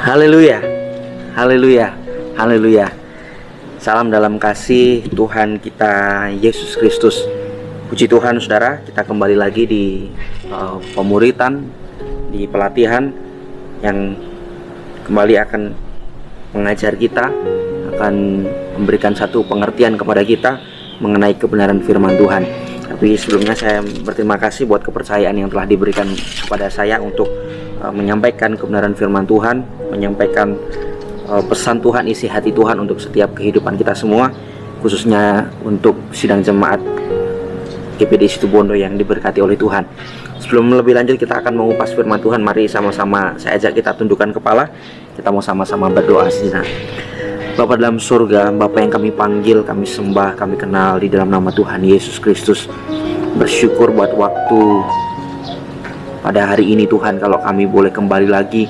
Haleluya, haleluya, haleluya. Salam dalam kasih Tuhan kita Yesus Kristus. Puji Tuhan saudara, kita kembali lagi di pemuritan, di pelatihan yang kembali akan mengajar kita, akan memberikan satu pengertian kepada kita mengenai kebenaran firman Tuhan. Tapi sebelumnya saya berterima kasih buat kepercayaan yang telah diberikan kepada saya untuk menyampaikan kebenaran firman Tuhan, menyampaikan pesan Tuhan, isi hati Tuhan untuk setiap kehidupan kita semua, khususnya untuk sidang jemaat GPD Situbondo yang diberkati oleh Tuhan. Sebelum lebih lanjut kita akan mengupas firman Tuhan, mari sama-sama saya ajak kita tundukkan kepala. Kita mau sama-sama berdoa sejenak. Bapa dalam surga, Bapa yang kami panggil, kami sembah, kami kenal di dalam nama Tuhan Yesus Kristus. Bersyukur buat waktu pada hari ini Tuhan, kalau kami boleh kembali lagi,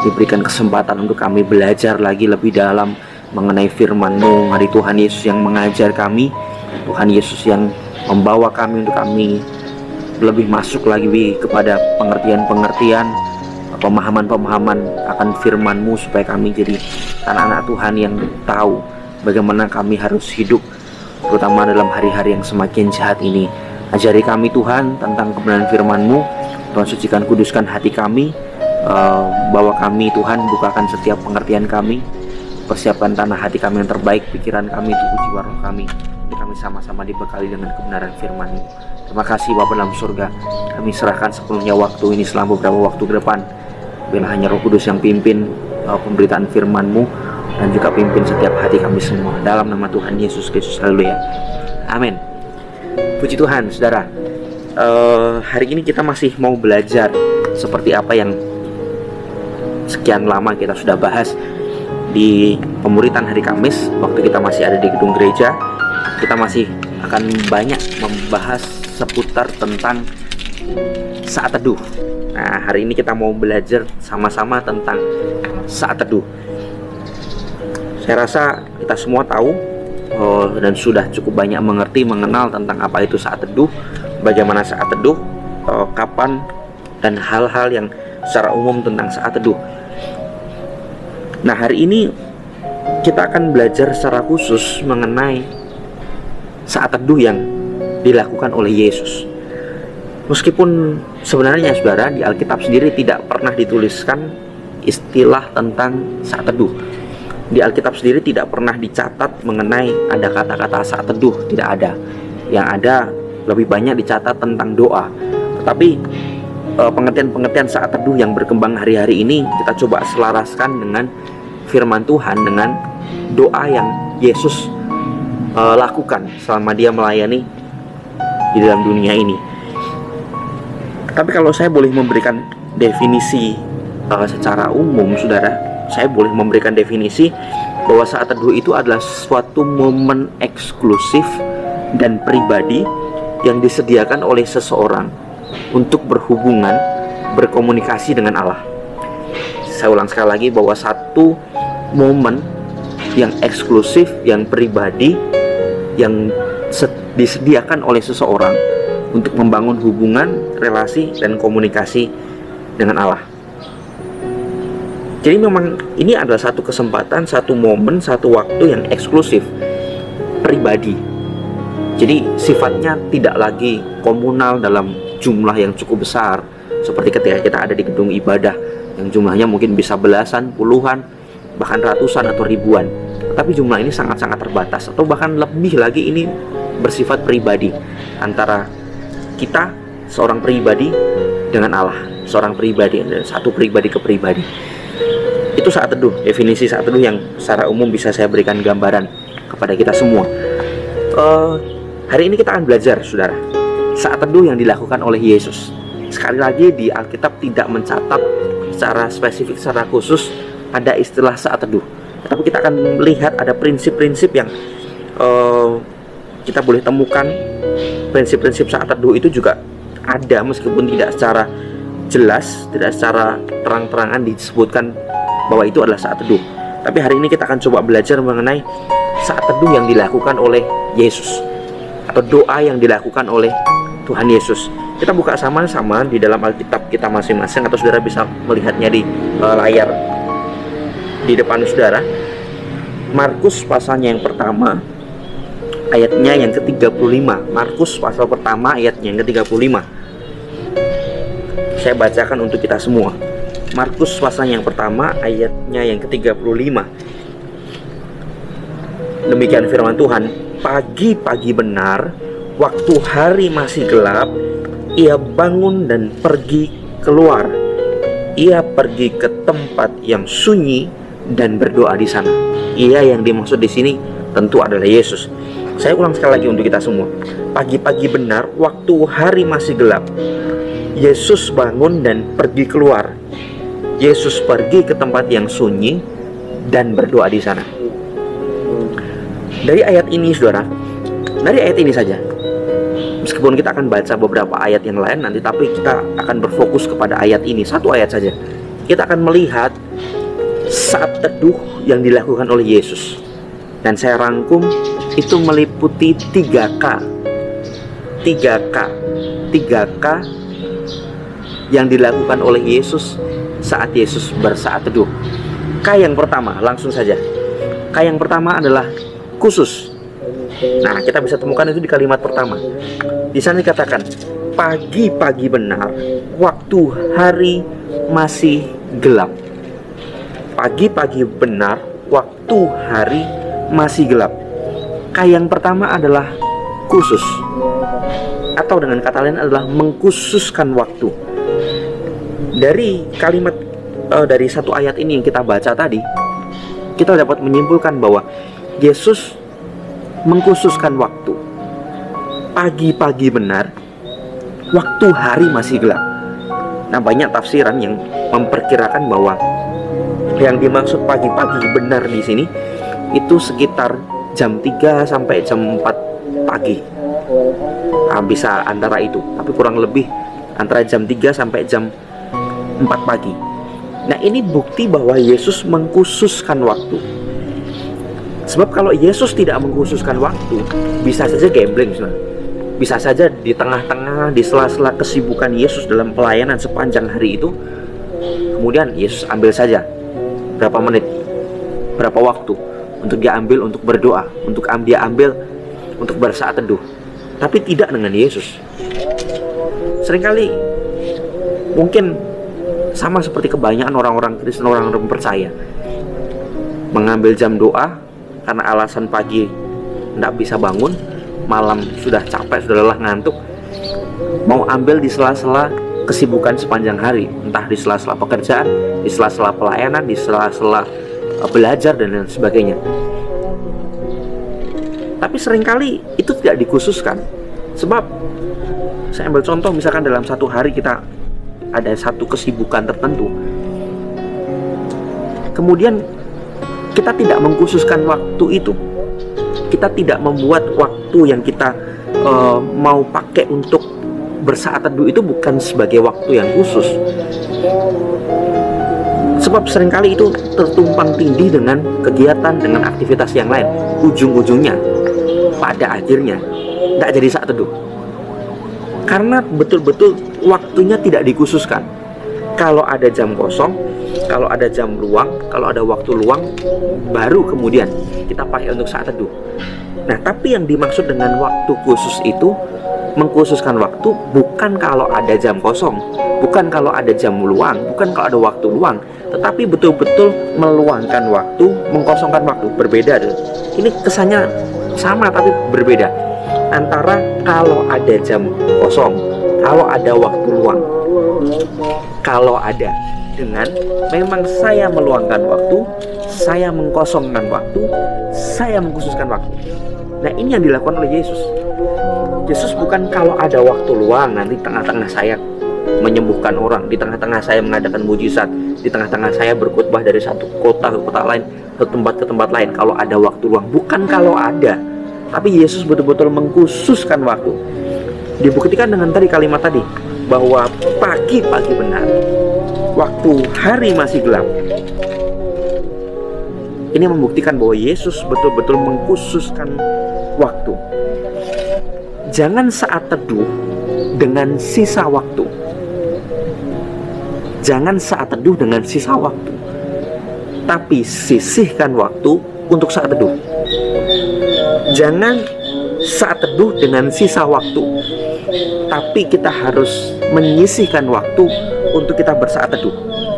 diberikan kesempatan untuk kami belajar lagi lebih dalam mengenai firman-Mu. Hari Tuhan Yesus yang mengajar kami, Tuhan Yesus yang membawa kami untuk kami lebih masuk lagi kepada pengertian-pengertian, pemahaman-pemahaman akan firman-Mu, supaya kami jadi anak-anak Tuhan yang tahu bagaimana kami harus hidup, terutama dalam hari-hari yang semakin jahat ini. Ajari kami Tuhan tentang kebenaran firman-Mu. Tuhan sucikan, kuduskan hati kami, bawa kami Tuhan, bukakan setiap pengertian kami, persiapkan tanah hati kami yang terbaik, pikiran kami, tubuh jiwa roh kami, untuk kami sama-sama dibekali dengan kebenaran firman-Mu. Terima kasih Bapa dalam surga, kami serahkan sepenuhnya waktu ini selama beberapa waktu ke depan. Biarlah hanya Roh Kudus yang pimpin pemberitaan firman-Mu, dan juga pimpin setiap hati kami semua, dalam nama Tuhan Yesus Kristus. Haleluya, amin. Puji Tuhan saudara. Hari ini kita masih mau belajar seperti apa yang sekian lama kita sudah bahas di pemuritan hari Kamis. Waktu kita masih ada di gedung gereja, kita masih akan banyak membahas seputar tentang saat teduh. Nah, hari ini kita mau belajar sama-sama tentang saat teduh. Saya rasa kita semua tahu dan sudah cukup banyak mengerti, mengenal tentang apa itu saat teduh, bagaimana saat teduh, kapan, dan hal-hal yang secara umum tentang saat teduh. Nah, hari ini kita akan belajar secara khusus mengenai saat teduh yang dilakukan oleh Yesus. Meskipun sebenarnya saudara, di Alkitab sendiri tidak pernah dituliskan istilah tentang saat teduh. Di Alkitab sendiri tidak pernah dicatat mengenai ada kata-kata saat teduh, tidak ada. Yang ada lebih banyak dicatat tentang doa. Tetapi pengertian-pengertian saat teduh yang berkembang hari-hari ini kita coba selaraskan dengan firman Tuhan, dengan doa yang Yesus lakukan selama dia melayani di dalam dunia ini. Tapi kalau saya boleh memberikan definisi secara umum saudara, saya boleh memberikan definisi bahwa saat teduh itu adalah suatu momen eksklusif dan pribadi yang disediakan oleh seseorang untuk berhubungan, berkomunikasi dengan Allah. Saya ulang sekali lagi, bahwa satu momen yang eksklusif, yang pribadi, yang disediakan oleh seseorang untuk membangun hubungan, relasi, dan komunikasi dengan Allah. Jadi memang ini adalah satu kesempatan, satu momen, satu waktu yang eksklusif, pribadi. Jadi sifatnya tidak lagi komunal dalam jumlah yang cukup besar, seperti ketika kita ada di gedung ibadah yang jumlahnya mungkin bisa belasan, puluhan, bahkan ratusan atau ribuan. Tapi jumlah ini sangat-sangat terbatas, atau bahkan lebih lagi ini bersifat pribadi, antara kita, seorang pribadi, dengan Allah, seorang pribadi, dan satu pribadi ke pribadi. Itu saat teduh, definisi saat teduh yang secara umum bisa saya berikan gambaran kepada kita semua. Hari ini kita akan belajar saudara, saat teduh yang dilakukan oleh Yesus. Sekali lagi di Alkitab tidak mencatat secara spesifik, secara khusus ada istilah saat teduh. Tetapi kita akan melihat ada prinsip-prinsip yang kita boleh temukan. Prinsip-prinsip saat teduh itu juga ada, meskipun tidak secara jelas, tidak secara terang-terangan disebutkan bahwa itu adalah saat teduh. Tapi hari ini kita akan coba belajar mengenai saat teduh yang dilakukan oleh Yesus, atau doa yang dilakukan oleh Tuhan Yesus. Kita buka sama-sama di dalam Alkitab kita masing-masing, atau saudara bisa melihatnya di layar di depan saudara. Markus pasalnya yang pertama, ayatnya yang ke-35. Markus pasal pertama ayatnya yang ke-35. Saya bacakan untuk kita semua. Markus pasal yang pertama ayatnya yang ke-35. Demikian firman Tuhan. Pagi-pagi benar, waktu hari masih gelap, ia bangun dan pergi keluar. Ia pergi ke tempat yang sunyi dan berdoa di sana. Ia yang dimaksud di sini tentu adalah Yesus. Saya ulang sekali lagi untuk kita semua. Pagi-pagi benar, waktu hari masih gelap, Yesus bangun dan pergi keluar. Yesus pergi ke tempat yang sunyi dan berdoa di sana. Dari ayat ini, saudara, dari ayat ini saja, meskipun kita akan baca beberapa ayat yang lain nanti, tapi kita akan berfokus kepada ayat ini, satu ayat saja. Kita akan melihat saat teduh yang dilakukan oleh Yesus. Dan saya rangkum, itu meliputi 3K. 3K yang dilakukan oleh Yesus saat Yesus bersaat teduh. K yang pertama, langsung saja. K yang pertama adalah khusus. Nah, kita bisa temukan itu di kalimat pertama. Di sana dikatakan, pagi-pagi benar, waktu hari masih gelap. Pagi-pagi benar, waktu hari masih gelap. K yang pertama adalah khusus, atau dengan kata lain adalah mengkhususkan waktu. Dari kalimat dari satu ayat ini yang kita baca tadi, kita dapat menyimpulkan bahwa Yesus mengkhususkan waktu. Pagi-pagi benar, waktu hari masih gelap. Nah, banyak tafsiran yang memperkirakan bahwa yang dimaksud pagi-pagi benar di sini itu sekitar jam 3 sampai jam 4 pagi. Nah, bisa antara itu, tapi kurang lebih antara jam 3 sampai jam 4 pagi. Nah, ini bukti bahwa Yesus mengkhususkan waktu. Sebab kalau Yesus tidak mengkhususkan waktu, bisa saja gambling, saudara. Bisa saja di tengah-tengah, di sela-sela kesibukan Yesus dalam pelayanan sepanjang hari itu, kemudian Yesus ambil saja berapa menit, berapa waktu untuk dia ambil untuk berdoa, untuk dia ambil untuk bersaat teduh. Tapi tidak dengan Yesus. Seringkali mungkin sama seperti kebanyakan orang-orang Kristen, orang-orang percaya, mengambil jam doa karena alasan pagi tidak bisa bangun, malam sudah capek, sudah lelah, ngantuk, mau ambil di sela-sela kesibukan sepanjang hari, entah di sela-sela pekerjaan, di sela-sela pelayanan, di sela-sela belajar dan lain sebagainya. Tapi seringkali itu tidak dikhususkan. Sebab saya ambil contoh, misalkan dalam satu hari kita ada satu kesibukan tertentu, kemudian kita tidak mengkhususkan waktu itu. Kita tidak membuat waktu yang kita mau pakai untuk bersaat teduh itu bukan sebagai waktu yang khusus. Sebab seringkali itu tertumpang tindih dengan kegiatan, dengan aktivitas yang lain. Ujung-ujungnya, pada akhirnya, tidak jadi saat teduh. Karena betul-betul waktunya tidak dikhususkan. Kalau ada jam kosong, kalau ada jam luang, kalau ada waktu luang, baru kemudian kita pakai untuk saat teduh. Nah, tapi yang dimaksud dengan waktu khusus itu, mengkhususkan waktu bukan kalau ada jam kosong, bukan kalau ada jam luang, bukan kalau ada waktu luang, tetapi betul-betul meluangkan waktu, mengkosongkan waktu. Berbeda tuh. Ini kesannya sama tapi berbeda. Antara kalau ada jam kosong, kalau ada waktu luang, kalau ada dengan memang saya meluangkan waktu, saya mengkosongkan waktu, saya mengkhususkan waktu. Nah, ini yang dilakukan oleh Yesus. Yesus bukan kalau ada waktu luang, nanti tengah-tengah saya menyembuhkan orang, di tengah-tengah saya mengadakan mujizat, di tengah-tengah saya berkhotbah dari satu kota ke kota lain, ke tempat lain. Kalau ada waktu luang, bukan kalau ada, tapi Yesus betul-betul mengkhususkan waktu. Dibuktikan dengan tadi kalimat tadi, bahwa pagi-pagi benar, waktu hari masih gelap. Ini membuktikan bahwa Yesus betul-betul mengkhususkan waktu. Jangan saat teduh dengan sisa waktu. Jangan saat teduh dengan sisa waktu. tapi sisihkan waktu untuk saat teduh. Jangan saat teduh dengan sisa waktu, tapi kita harus menyisihkan waktu untuk kita bersaat teduh.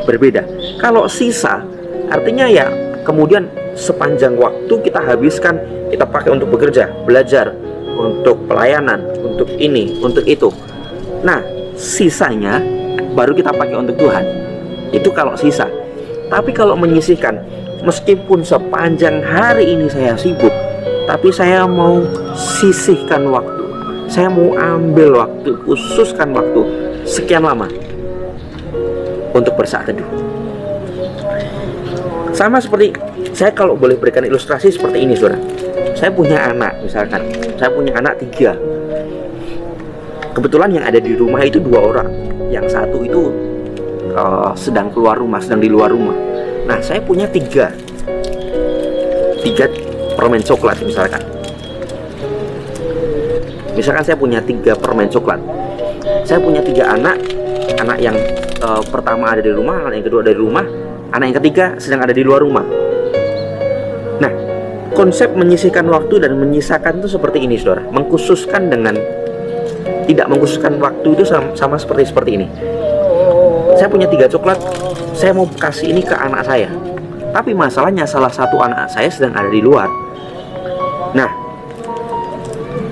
Berbeda. Kalau sisa, artinya ya kemudian sepanjang waktu kita habiskan, kita pakai untuk bekerja, belajar, untuk pelayanan, untuk ini, untuk itu. Nah, sisanya baru kita pakai untuk Tuhan. Itu kalau sisa. Tapi kalau menyisihkan, meskipun sepanjang hari ini saya sibuk, tapi saya mau sisihkan waktu, saya mau ambil waktu, khususkan waktu sekian lama untuk bersaat teduh. Sama seperti saya kalau boleh berikan ilustrasi seperti ini, saudara. Saya punya anak, misalkan saya punya anak 3. Kebetulan yang ada di rumah itu 2 orang. Yang satu itu sedang keluar rumah, sedang di luar rumah. Nah, saya punya 3 permen coklat misalkan. Misalkan saya punya 3 permen coklat. Saya punya 3 anak. Anak yang pertama ada di rumah, anak yang kedua ada di rumah, anak yang ketiga sedang ada di luar rumah. Nah, konsep menyisihkan waktu dan menyisakan itu seperti ini, saudara. Mengkhususkan dengan tidak mengkhususkan waktu itu sama seperti ini. Saya punya 3 coklat, saya mau kasih ini ke anak saya. Tapi masalahnya salah satu anak saya sedang ada di luar. Nah,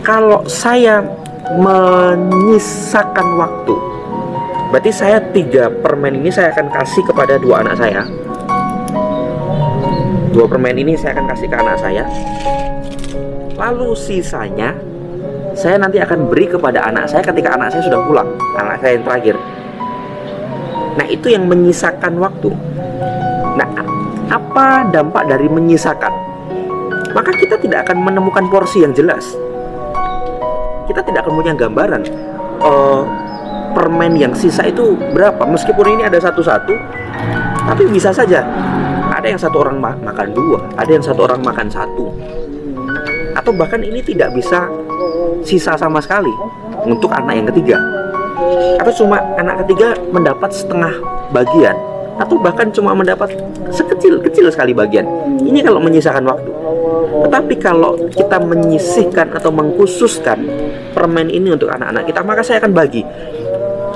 kalau saya menyisakan waktu, berarti saya 3 permen ini saya akan kasih kepada 2 anak saya. 2 permen ini saya akan kasih ke anak saya. Lalu sisanya saya nanti akan beri kepada anak saya ketika anak saya sudah pulang, anak saya yang terakhir. Nah, itu yang menyisakan waktu. Nah, apa dampak dari menyisakan? Maka kita tidak akan menemukan porsi yang jelas. Kita tidak akan punya gambaran permen yang sisa itu berapa. Meskipun ini ada satu-satu, tapi bisa saja ada yang 1 orang makan 2, ada yang 1 orang makan 1, atau bahkan ini tidak bisa sisa sama sekali untuk anak yang ketiga, atau cuma anak ketiga mendapat setengah bagian, atau bahkan cuma mendapat sekecil sekali bagian. Ini kalau menyisakan waktu. Tetapi kalau kita menyisihkan atau mengkhususkan permen ini untuk anak-anak kita, maka saya akan bagi.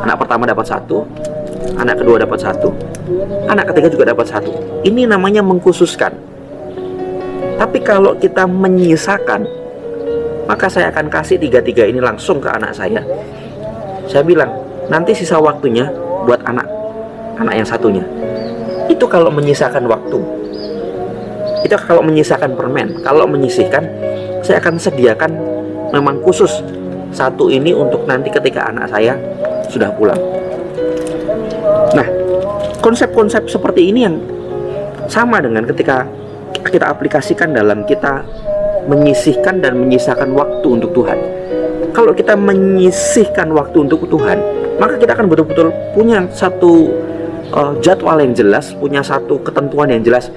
Anak pertama dapat 1, anak kedua dapat 1, anak ketiga juga dapat 1. Ini namanya mengkhususkan. Tapi kalau kita menyisakan, maka saya akan kasih 3 ini langsung ke anak saya. Saya bilang, nanti sisa waktunya buat anak yang satunya. Itu kalau menyisakan waktu. Itu kalau menyisakan permen. Kalau menyisihkan, saya akan sediakan memang khusus 1 ini untuk nanti ketika anak saya sudah pulang. Nah, konsep-konsep seperti ini yang sama dengan ketika kita aplikasikan dalam kita menyisihkan dan menyisakan waktu untuk Tuhan. Kalau kita menyisihkan waktu untuk Tuhan, maka kita akan betul-betul punya satu jadwal yang jelas, punya satu ketentuan yang jelas.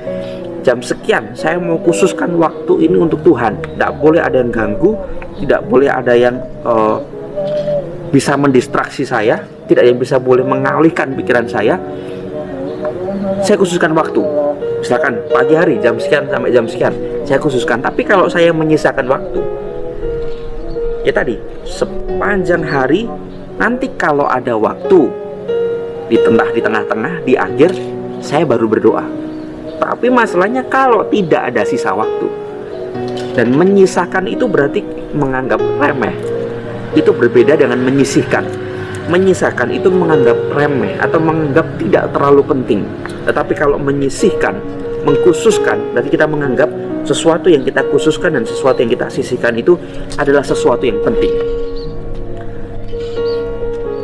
Jam sekian saya mau khususkan waktu ini untuk Tuhan. Tidak boleh ada yang ganggu, tidak boleh ada yang bisa mendistraksi saya, tidak yang bisa boleh mengalihkan pikiran saya. Saya khususkan waktu. Misalkan pagi hari jam sekian sampai jam sekian, saya khususkan. Tapi kalau saya menyisakan waktu, ya tadi, sepanjang hari, nanti kalau ada waktu di tengah-tengah, di akhir, saya baru berdoa. Tapi masalahnya kalau tidak ada sisa waktu, dan menyisakan itu berarti menganggap remeh. Itu berbeda dengan menyisihkan. Menyisakan itu menganggap remeh atau menganggap tidak terlalu penting. Tetapi kalau menyisihkan, mengkhususkan, berarti kita menganggap sesuatu yang kita khususkan dan sesuatu yang kita sisihkan itu adalah sesuatu yang penting.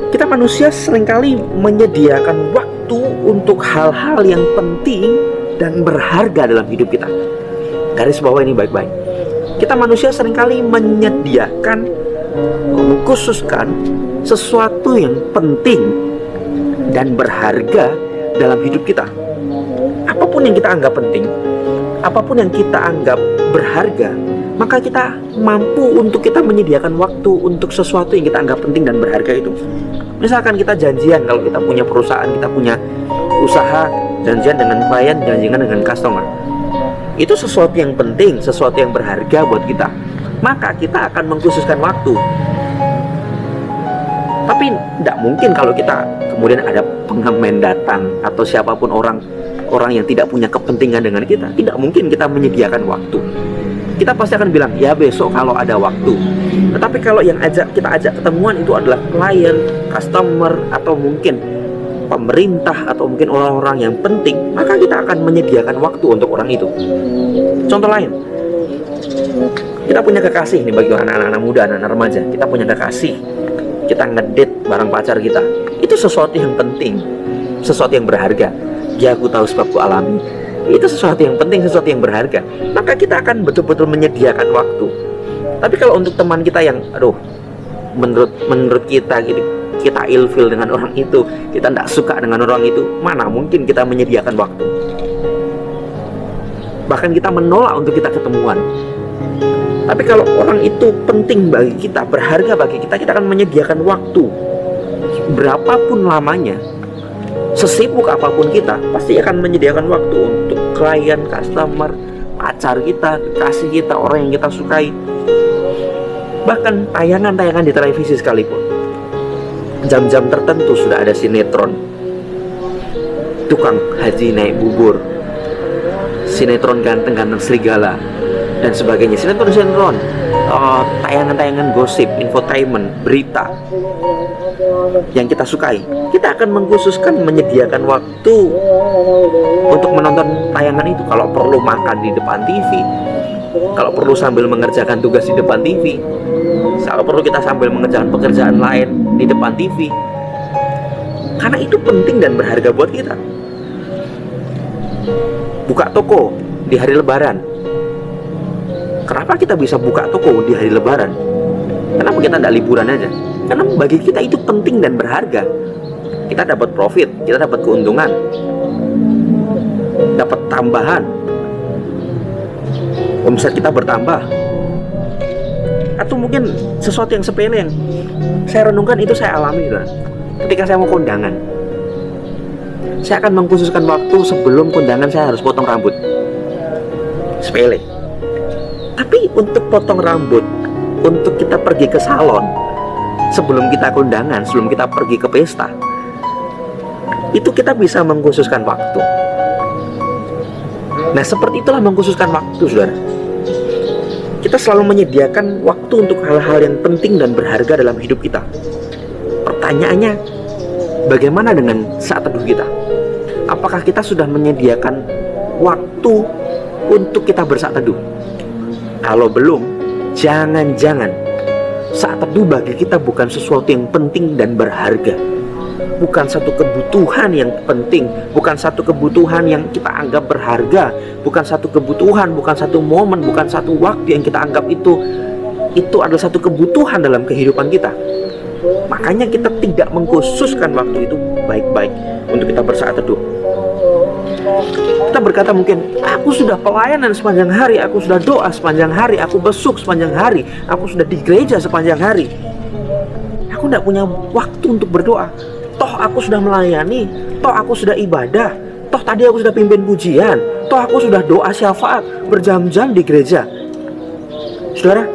Kita manusia seringkali menyediakan waktu untuk hal-hal yang penting dan berharga dalam hidup kita. Garis bawah ini baik-baik. Kita manusia seringkali menyediakan, mengkhususkan sesuatu yang penting dan berharga dalam hidup kita. Apapun yang kita anggap penting, apapun yang kita anggap berharga, maka kita mampu untuk kita menyediakan waktu untuk sesuatu yang kita anggap penting dan berharga itu. Misalkan kita janjian, kalau kita punya perusahaan, kita punya usaha, janjian dengan klien, janjian dengan customer, itu sesuatu yang penting, sesuatu yang berharga buat kita, maka kita akan mengkhususkan waktu. Tapi tidak mungkin kalau kita kemudian ada pengamen datang atau siapapun orang yang tidak punya kepentingan dengan kita, tidak mungkin kita menyediakan waktu. Kita pasti akan bilang, ya besok kalau ada waktu. Tetapi kalau yang kita ajak ketemuan itu adalah klien, customer, atau mungkin pemerintah, atau mungkin orang-orang yang penting, maka kita akan menyediakan waktu untuk orang itu. Contoh lain, kita punya kekasih nih, bagi anak-anak muda, anak-anak remaja, kita punya kekasih, kita ngedate bareng pacar kita, itu sesuatu yang penting, sesuatu yang berharga. Ya, aku tahu sebab ku alami. Itu sesuatu yang penting, sesuatu yang berharga, maka kita akan betul-betul menyediakan waktu. Tapi kalau untuk teman kita yang menurut kita gitu, kita ilfil dengan orang itu, kita tidak suka dengan orang itu, mana mungkin kita menyediakan waktu. Bahkan kita menolak untuk kita ketemuan. Tapi kalau orang itu penting bagi kita, berharga bagi kita, kita akan menyediakan waktu berapapun lamanya. Sesibuk apapun kita, pasti akan menyediakan waktu untuk klien, customer, pacar kita, kasih kita, orang yang kita sukai. Bahkan tayangan-tayangan di televisi sekalipun, jam-jam tertentu sudah ada sinetron, tukang haji naik bubur, sinetron ganteng-ganteng serigala, dan sebagainya. Sinetron, tayangan-tayangan gosip, infotainment, berita yang kita sukai, kita akan mengkhususkan menyediakan waktu untuk menonton tayangan itu. Kalau perlu makan di depan TV, kalau perlu sambil mengerjakan tugas di depan TV, kalau perlu kita sambil mengerjakan pekerjaan lain di depan TV, karena itu penting dan berharga buat kita. Buka toko di hari Lebaran, kenapa kita bisa buka toko di hari Lebaran? Kenapa kita tidak liburan aja? Karena bagi kita itu penting dan berharga. Kita dapat profit, kita dapat keuntungan, dapat tambahan, omset kita bertambah. Atau mungkin sesuatu yang sepele yang saya renungkan, itu saya alami kan. Ketika saya mau kondangan, saya akan mengkhususkan waktu sebelum kondangan, saya harus potong rambut. Sepele. Tapi untuk potong rambut, untuk kita pergi ke salon, sebelum kita kondangan, sebelum kita pergi ke pesta, itu kita bisa mengkhususkan waktu. Nah, seperti itulah mengkhususkan waktu, saudara. Kita selalu menyediakan waktu untuk hal-hal yang penting dan berharga dalam hidup kita. Pertanyaannya, bagaimana dengan saat teduh kita? Apakah kita sudah menyediakan waktu untuk kita bersaat teduh? Kalau belum, jangan-jangan saat teduh bagi kita bukan sesuatu yang penting dan berharga, bukan satu kebutuhan yang penting, bukan satu kebutuhan yang kita anggap berharga, bukan satu kebutuhan, bukan satu momen, bukan satu waktu yang kita anggap itu adalah satu kebutuhan dalam kehidupan kita. Makanya kita tidak mengkhususkan waktu itu baik-baik untuk kita bersaat teduh. Kita berkata mungkin, aku sudah pelayanan sepanjang hari, aku sudah doa sepanjang hari, aku besuk sepanjang hari, aku sudah di gereja sepanjang hari, aku tidak punya waktu untuk berdoa. Toh aku sudah melayani, toh aku sudah ibadah, toh tadi aku sudah pimpin pujian, toh aku sudah doa syafaat berjam-jam di gereja. Saudara,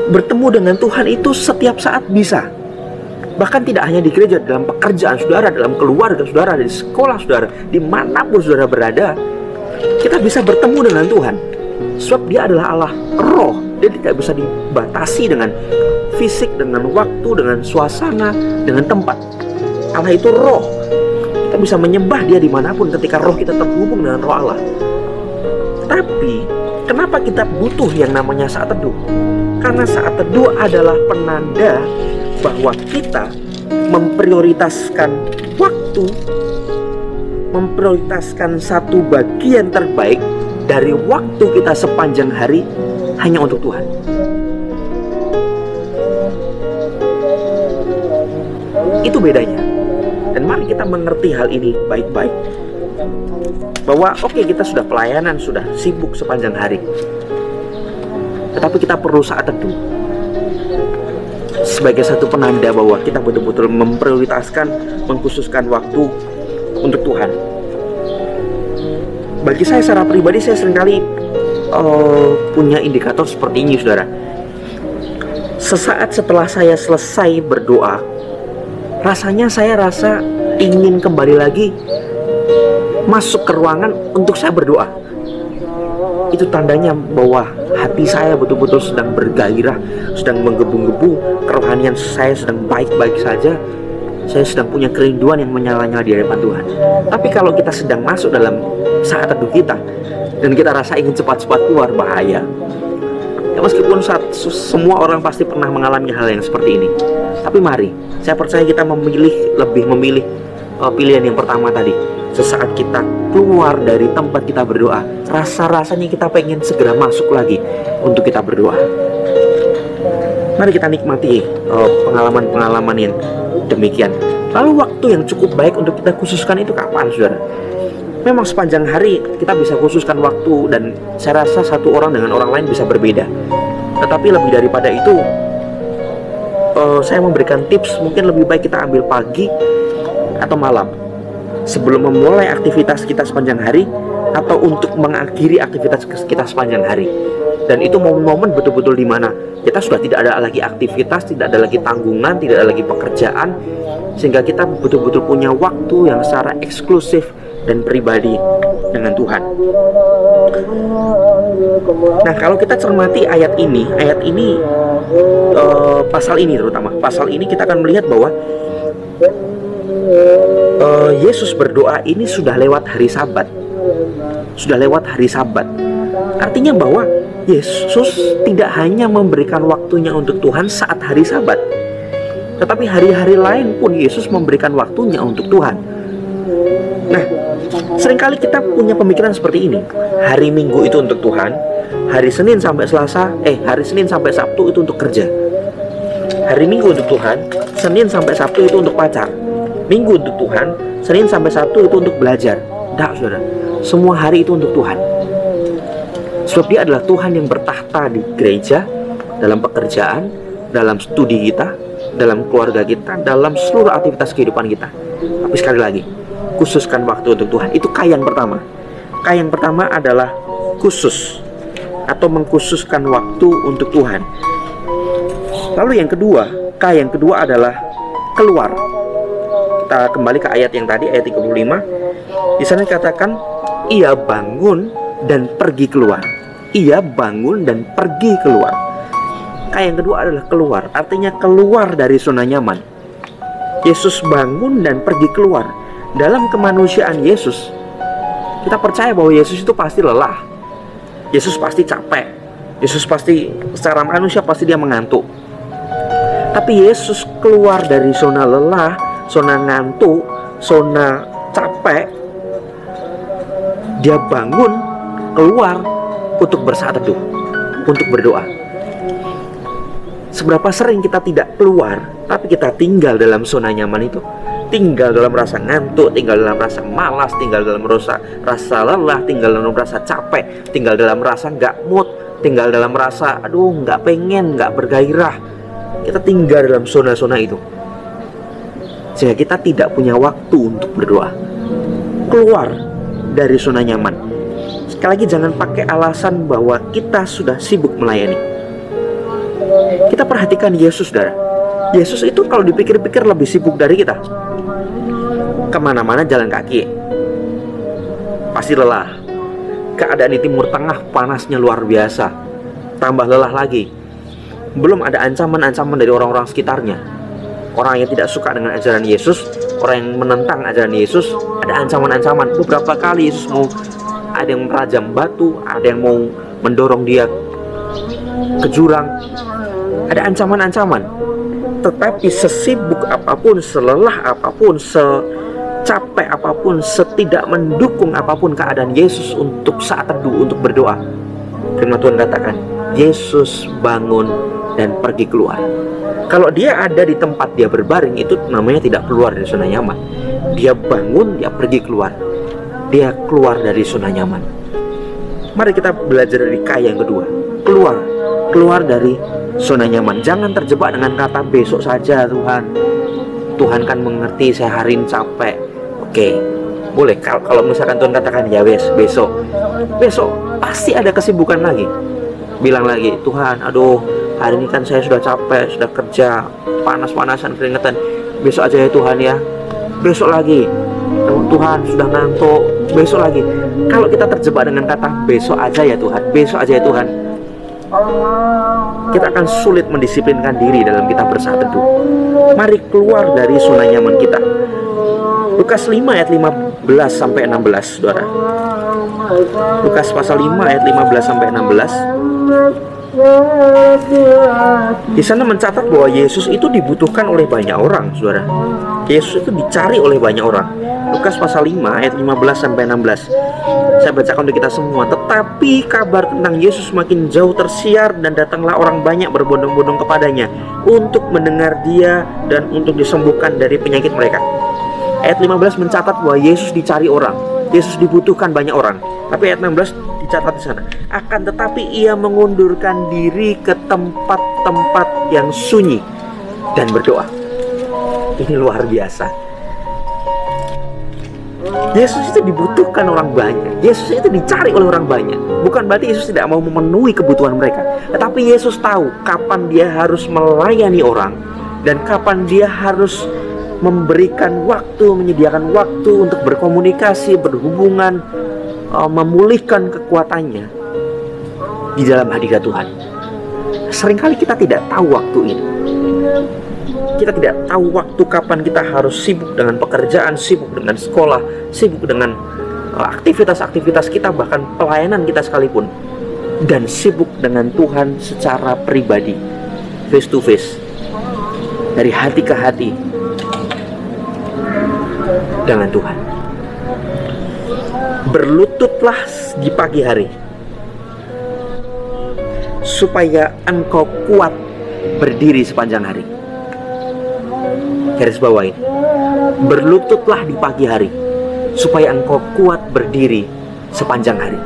bertemu dengan Tuhan itu setiap saat bisa. Bahkan tidak hanya di gereja, dalam pekerjaan saudara, dalam keluarga saudara, di sekolah saudara, dimanapun saudara berada, kita bisa bertemu dengan Tuhan. Sebab Dia adalah Allah Roh. Dia tidak bisa dibatasi dengan fisik, dengan waktu, dengan suasana, dengan tempat. Allah itu Roh. Kita bisa menyembah Dia dimanapun ketika roh kita terhubung dengan Roh Allah. Tapi kenapa kita butuh yang namanya saat teduh? Karena saat teduh adalah penanda bahwa kita memprioritaskan waktu, memprioritaskan satu bagian terbaik dari waktu kita sepanjang hari hanya untuk Tuhan. Itu bedanya. Dan mari kita mengerti hal ini baik-baik, bahwa oke, kita sudah pelayanan, sudah sibuk sepanjang hari, tetapi kita perlu saat teduh sebagai satu penanda bahwa kita betul-betul memprioritaskan, mengkhususkan waktu untuk Tuhan. Bagi saya secara pribadi, saya seringkali punya indikator seperti ini, saudara. Sesaat setelah saya selesai berdoa, rasanya saya rasa ingin kembali lagi masuk ke ruangan untuk saya berdoa. Itu tandanya bahwa hati saya betul-betul sedang bergairah, sedang menggebu-gebu, kerohanian saya sedang baik-baik saja. Saya sedang punya kerinduan yang menyala-nyala di hadapan Tuhan. Tapi kalau kita sedang masuk dalam saat teduh kita dan kita rasa ingin cepat-cepat keluar, bahaya. Ya, meskipun semua orang pasti pernah mengalami hal yang seperti ini, tapi mari, saya percaya kita lebih memilih pilihan yang pertama tadi. Sesaat kita keluar dari tempat kita berdoa, rasa-rasanya kita pengen segera masuk lagi untuk kita berdoa. Mari kita nikmati pengalaman-pengalaman yang demikian. Lalu waktu yang cukup baik untuk kita khususkan itu kapan, saudara? Memang sepanjang hari kita bisa khususkan waktu, dan saya rasa satu orang dengan orang lain bisa berbeda. Tetapi lebih daripada itu, saya memberikan tips, mungkin lebih baik kita ambil pagi atau malam sebelum memulai aktivitas kita sepanjang hari, atau untuk mengakhiri aktivitas kita sepanjang hari. Dan itu momen-momen betul-betul di mana kita sudah tidak ada lagi aktivitas, tidak ada lagi tanggungan, tidak ada lagi pekerjaan, sehingga kita betul-betul punya waktu yang secara eksklusif dan pribadi dengan Tuhan. Nah, kalau kita cermati ayat ini pasal ini terutama, pasal ini kita akan melihat bahwa Yesus berdoa ini sudah lewat hari Sabat. Sudah lewat hari Sabat. Artinya bahwa Yesus tidak hanya memberikan waktunya untuk Tuhan saat hari Sabat, tetapi hari-hari lain pun Yesus memberikan waktunya untuk Tuhan. Nah, seringkali kita punya pemikiran seperti ini. Hari Minggu itu untuk Tuhan, hari Senin sampai Sabtu itu untuk kerja. Hari Minggu untuk Tuhan, Senin sampai Sabtu itu untuk pacar. Minggu untuk Tuhan, Senin sampai Sabtu itu untuk belajar. Tidak, saudara. Semua hari itu untuk Tuhan. Sebab Dia adalah Tuhan yang bertahta di gereja, dalam pekerjaan, dalam studi kita, dalam keluarga kita, dalam seluruh aktivitas kehidupan kita. Tapi sekali lagi, khususkan waktu untuk Tuhan. Itu K yang pertama. K yang pertama adalah khusus, atau mengkhususkan waktu untuk Tuhan. Lalu yang kedua, K yang kedua adalah keluar. Kita kembali ke ayat yang tadi, ayat 35. Di sana dikatakan, ia bangun dan pergi keluar. Ia bangun dan pergi keluar. K yang kedua adalah keluar, artinya keluar dari zona nyaman. Yesus bangun dan pergi keluar. Dalam kemanusiaan Yesus, kita percaya bahwa Yesus itu pasti lelah. Yesus pasti capek. Yesus pasti secara manusia pasti dia mengantuk. Tapi Yesus keluar dari zona lelah, zona ngantuk, zona capek. Dia bangun, keluar untuk bersaat teduh, untuk berdoa. Seberapa sering kita tidak keluar, tapi kita tinggal dalam zona nyaman itu, tinggal dalam rasa ngantuk, tinggal dalam rasa malas, tinggal dalam rasa lelah, tinggal dalam rasa capek, tinggal dalam rasa nggak mood, tinggal dalam rasa nggak pengen, nggak bergairah. Kita tinggal dalam zona-zona itu, sehingga kita tidak punya waktu untuk berdoa. Keluar dari zona nyaman. Sekali lagi, jangan pakai alasan bahwa kita sudah sibuk melayani. Kita perhatikan Yesus, saudara. Yesus itu kalau dipikir-pikir lebih sibuk dari kita. Kemana-mana jalan kaki, pasti lelah. Keadaan di Timur Tengah panasnya luar biasa, tambah lelah lagi. Belum ada ancaman-ancaman dari orang-orang sekitarnya. Orang yang tidak suka dengan ajaran Yesus, orang yang menentang ajaran Yesus, ada ancaman-ancaman. Beberapa kali Yesus ada yang merajam batu, ada yang mau mendorong dia ke jurang. Ada ancaman-ancaman. Tetapi sesibuk apapun, selelah apapun, secapek apapun, setidak mendukung apapun keadaan Yesus untuk saat teduh, untuk berdoa, firman Tuhan katakan, Yesus bangun dan pergi keluar. Kalau dia ada di tempat dia berbaring, itu namanya tidak keluar dari zona nyaman. Dia bangun, dia pergi keluar. Dia keluar dari zona nyaman. Mari kita belajar dari K yang kedua, keluar keluar dari zona nyaman. Jangan terjebak dengan kata besok saja Tuhan. Tuhan kan mengerti saya hari ini capek. Oke, boleh. Kalau misalkan Tuhan katakan ya besok pasti ada kesibukan lagi. Bilang lagi, Tuhan, aduh hari ini kan saya sudah capek, sudah kerja panas-panasan, keringetan. Besok aja ya Tuhan ya. Besok lagi. Tuhan sudah ngantuk. Besok lagi. Kalau kita terjebak dengan kata besok aja ya Tuhan, besok aja ya Tuhan, kita akan sulit mendisiplinkan diri dalam kita bersaat teduh. Mari keluar dari zona nyaman kita. Lukas 5 ayat 15 sampai 16, Saudara. Lukas pasal 5 ayat 15 sampai 16. Di sana mencatat bahwa Yesus itu dibutuhkan oleh banyak orang, Saudara. Yesus itu dicari oleh banyak orang. Lukas pasal 5 ayat 15 sampai 16. Saya bacakan untuk kita semua. Tetapi kabar tentang Yesus semakin jauh tersiar, dan datanglah orang banyak berbondong-bondong kepadanya untuk mendengar dia dan untuk disembuhkan dari penyakit mereka. Ayat 15 mencatat bahwa Yesus dicari orang, Yesus dibutuhkan banyak orang. Tapi ayat 16 dicatat di sana. Akan tetapi ia mengundurkan diri ke tempat-tempat yang sunyi dan berdoa. Ini luar biasa. Yesus itu dibutuhkan orang banyak. Yesus itu dicari oleh orang banyak. Bukan berarti Yesus tidak mau memenuhi kebutuhan mereka, tetapi Yesus tahu kapan dia harus melayani orang dan kapan dia harus memberikan waktu, menyediakan waktu untuk berkomunikasi, berhubungan, memulihkan kekuatannya di dalam hadirat Tuhan. Seringkali kita tidak tahu waktu ini. Kita tidak tahu waktu kapan kita harus sibuk dengan pekerjaan, sibuk dengan sekolah, sibuk dengan aktivitas-aktivitas kita, bahkan pelayanan kita sekalipun, dan sibuk dengan Tuhan secara pribadi, face to face, dari hati ke hati dengan Tuhan. Berlututlah di pagi hari supaya engkau kuat berdiri sepanjang hari. Garis bawahi, berlututlah di pagi hari supaya engkau kuat berdiri sepanjang hari.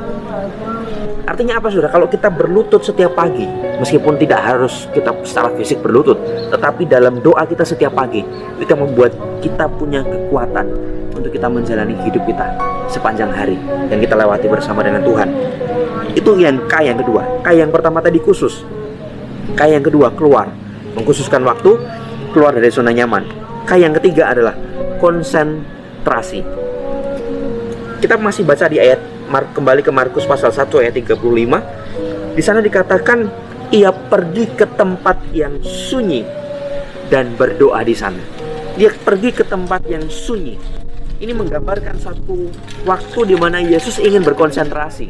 Artinya apa, Saudara? Kalau kita berlutut setiap pagi, meskipun tidak harus kita secara fisik berlutut, tetapi dalam doa kita setiap pagi, itu membuat kita punya kekuatan untuk kita menjalani hidup kita sepanjang hari yang kita lewati bersama dengan Tuhan. Itu yang K yang kedua. K yang pertama tadi khusus. K yang kedua keluar, mengkhususkan waktu, keluar dari zona nyaman. K yang ketiga adalah konsentrasi. Kita masih baca di ayat, kembali ke Markus pasal 1 ayat 35. Di sana dikatakan ia pergi ke tempat yang sunyi dan berdoa di sana. Dia pergi ke tempat yang sunyi. Ini menggambarkan satu waktu di mana Yesus ingin berkonsentrasi.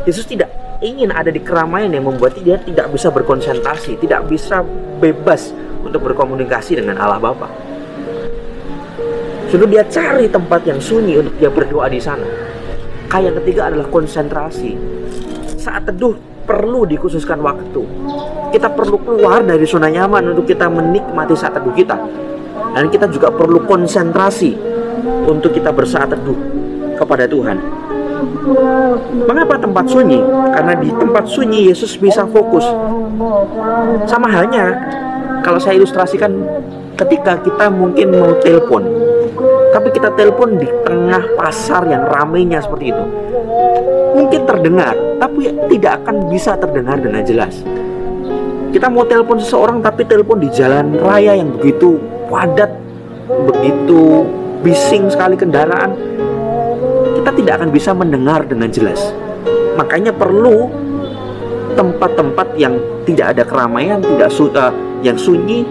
Yesus tidak ingin ada di keramaian yang membuat dia tidak bisa berkonsentrasi, tidak bisa bebas untuk berkomunikasi dengan Allah Bapa. Sudah dia cari tempat yang sunyi untuk dia berdoa di sana. Yang ketiga adalah konsentrasi. Saat teduh perlu dikhususkan waktu. Kita perlu keluar dari zona nyaman untuk kita menikmati saat teduh kita. Dan kita juga perlu konsentrasi untuk kita bersaat teduh kepada Tuhan. Mengapa tempat sunyi? Karena di tempat sunyi Yesus bisa fokus. Sama halnya kalau saya ilustrasikan ketika kita mungkin mau telepon, tapi kita telepon di tengah pasar yang ramainya seperti itu, mungkin terdengar, tapi tidak akan bisa terdengar dengan jelas. Kita mau telepon seseorang, tapi telepon di jalan raya yang begitu padat, begitu bising sekali kendaraan, kita tidak akan bisa mendengar dengan jelas. Makanya perlu tempat-tempat yang tidak ada keramaian, tidak yang sunyi,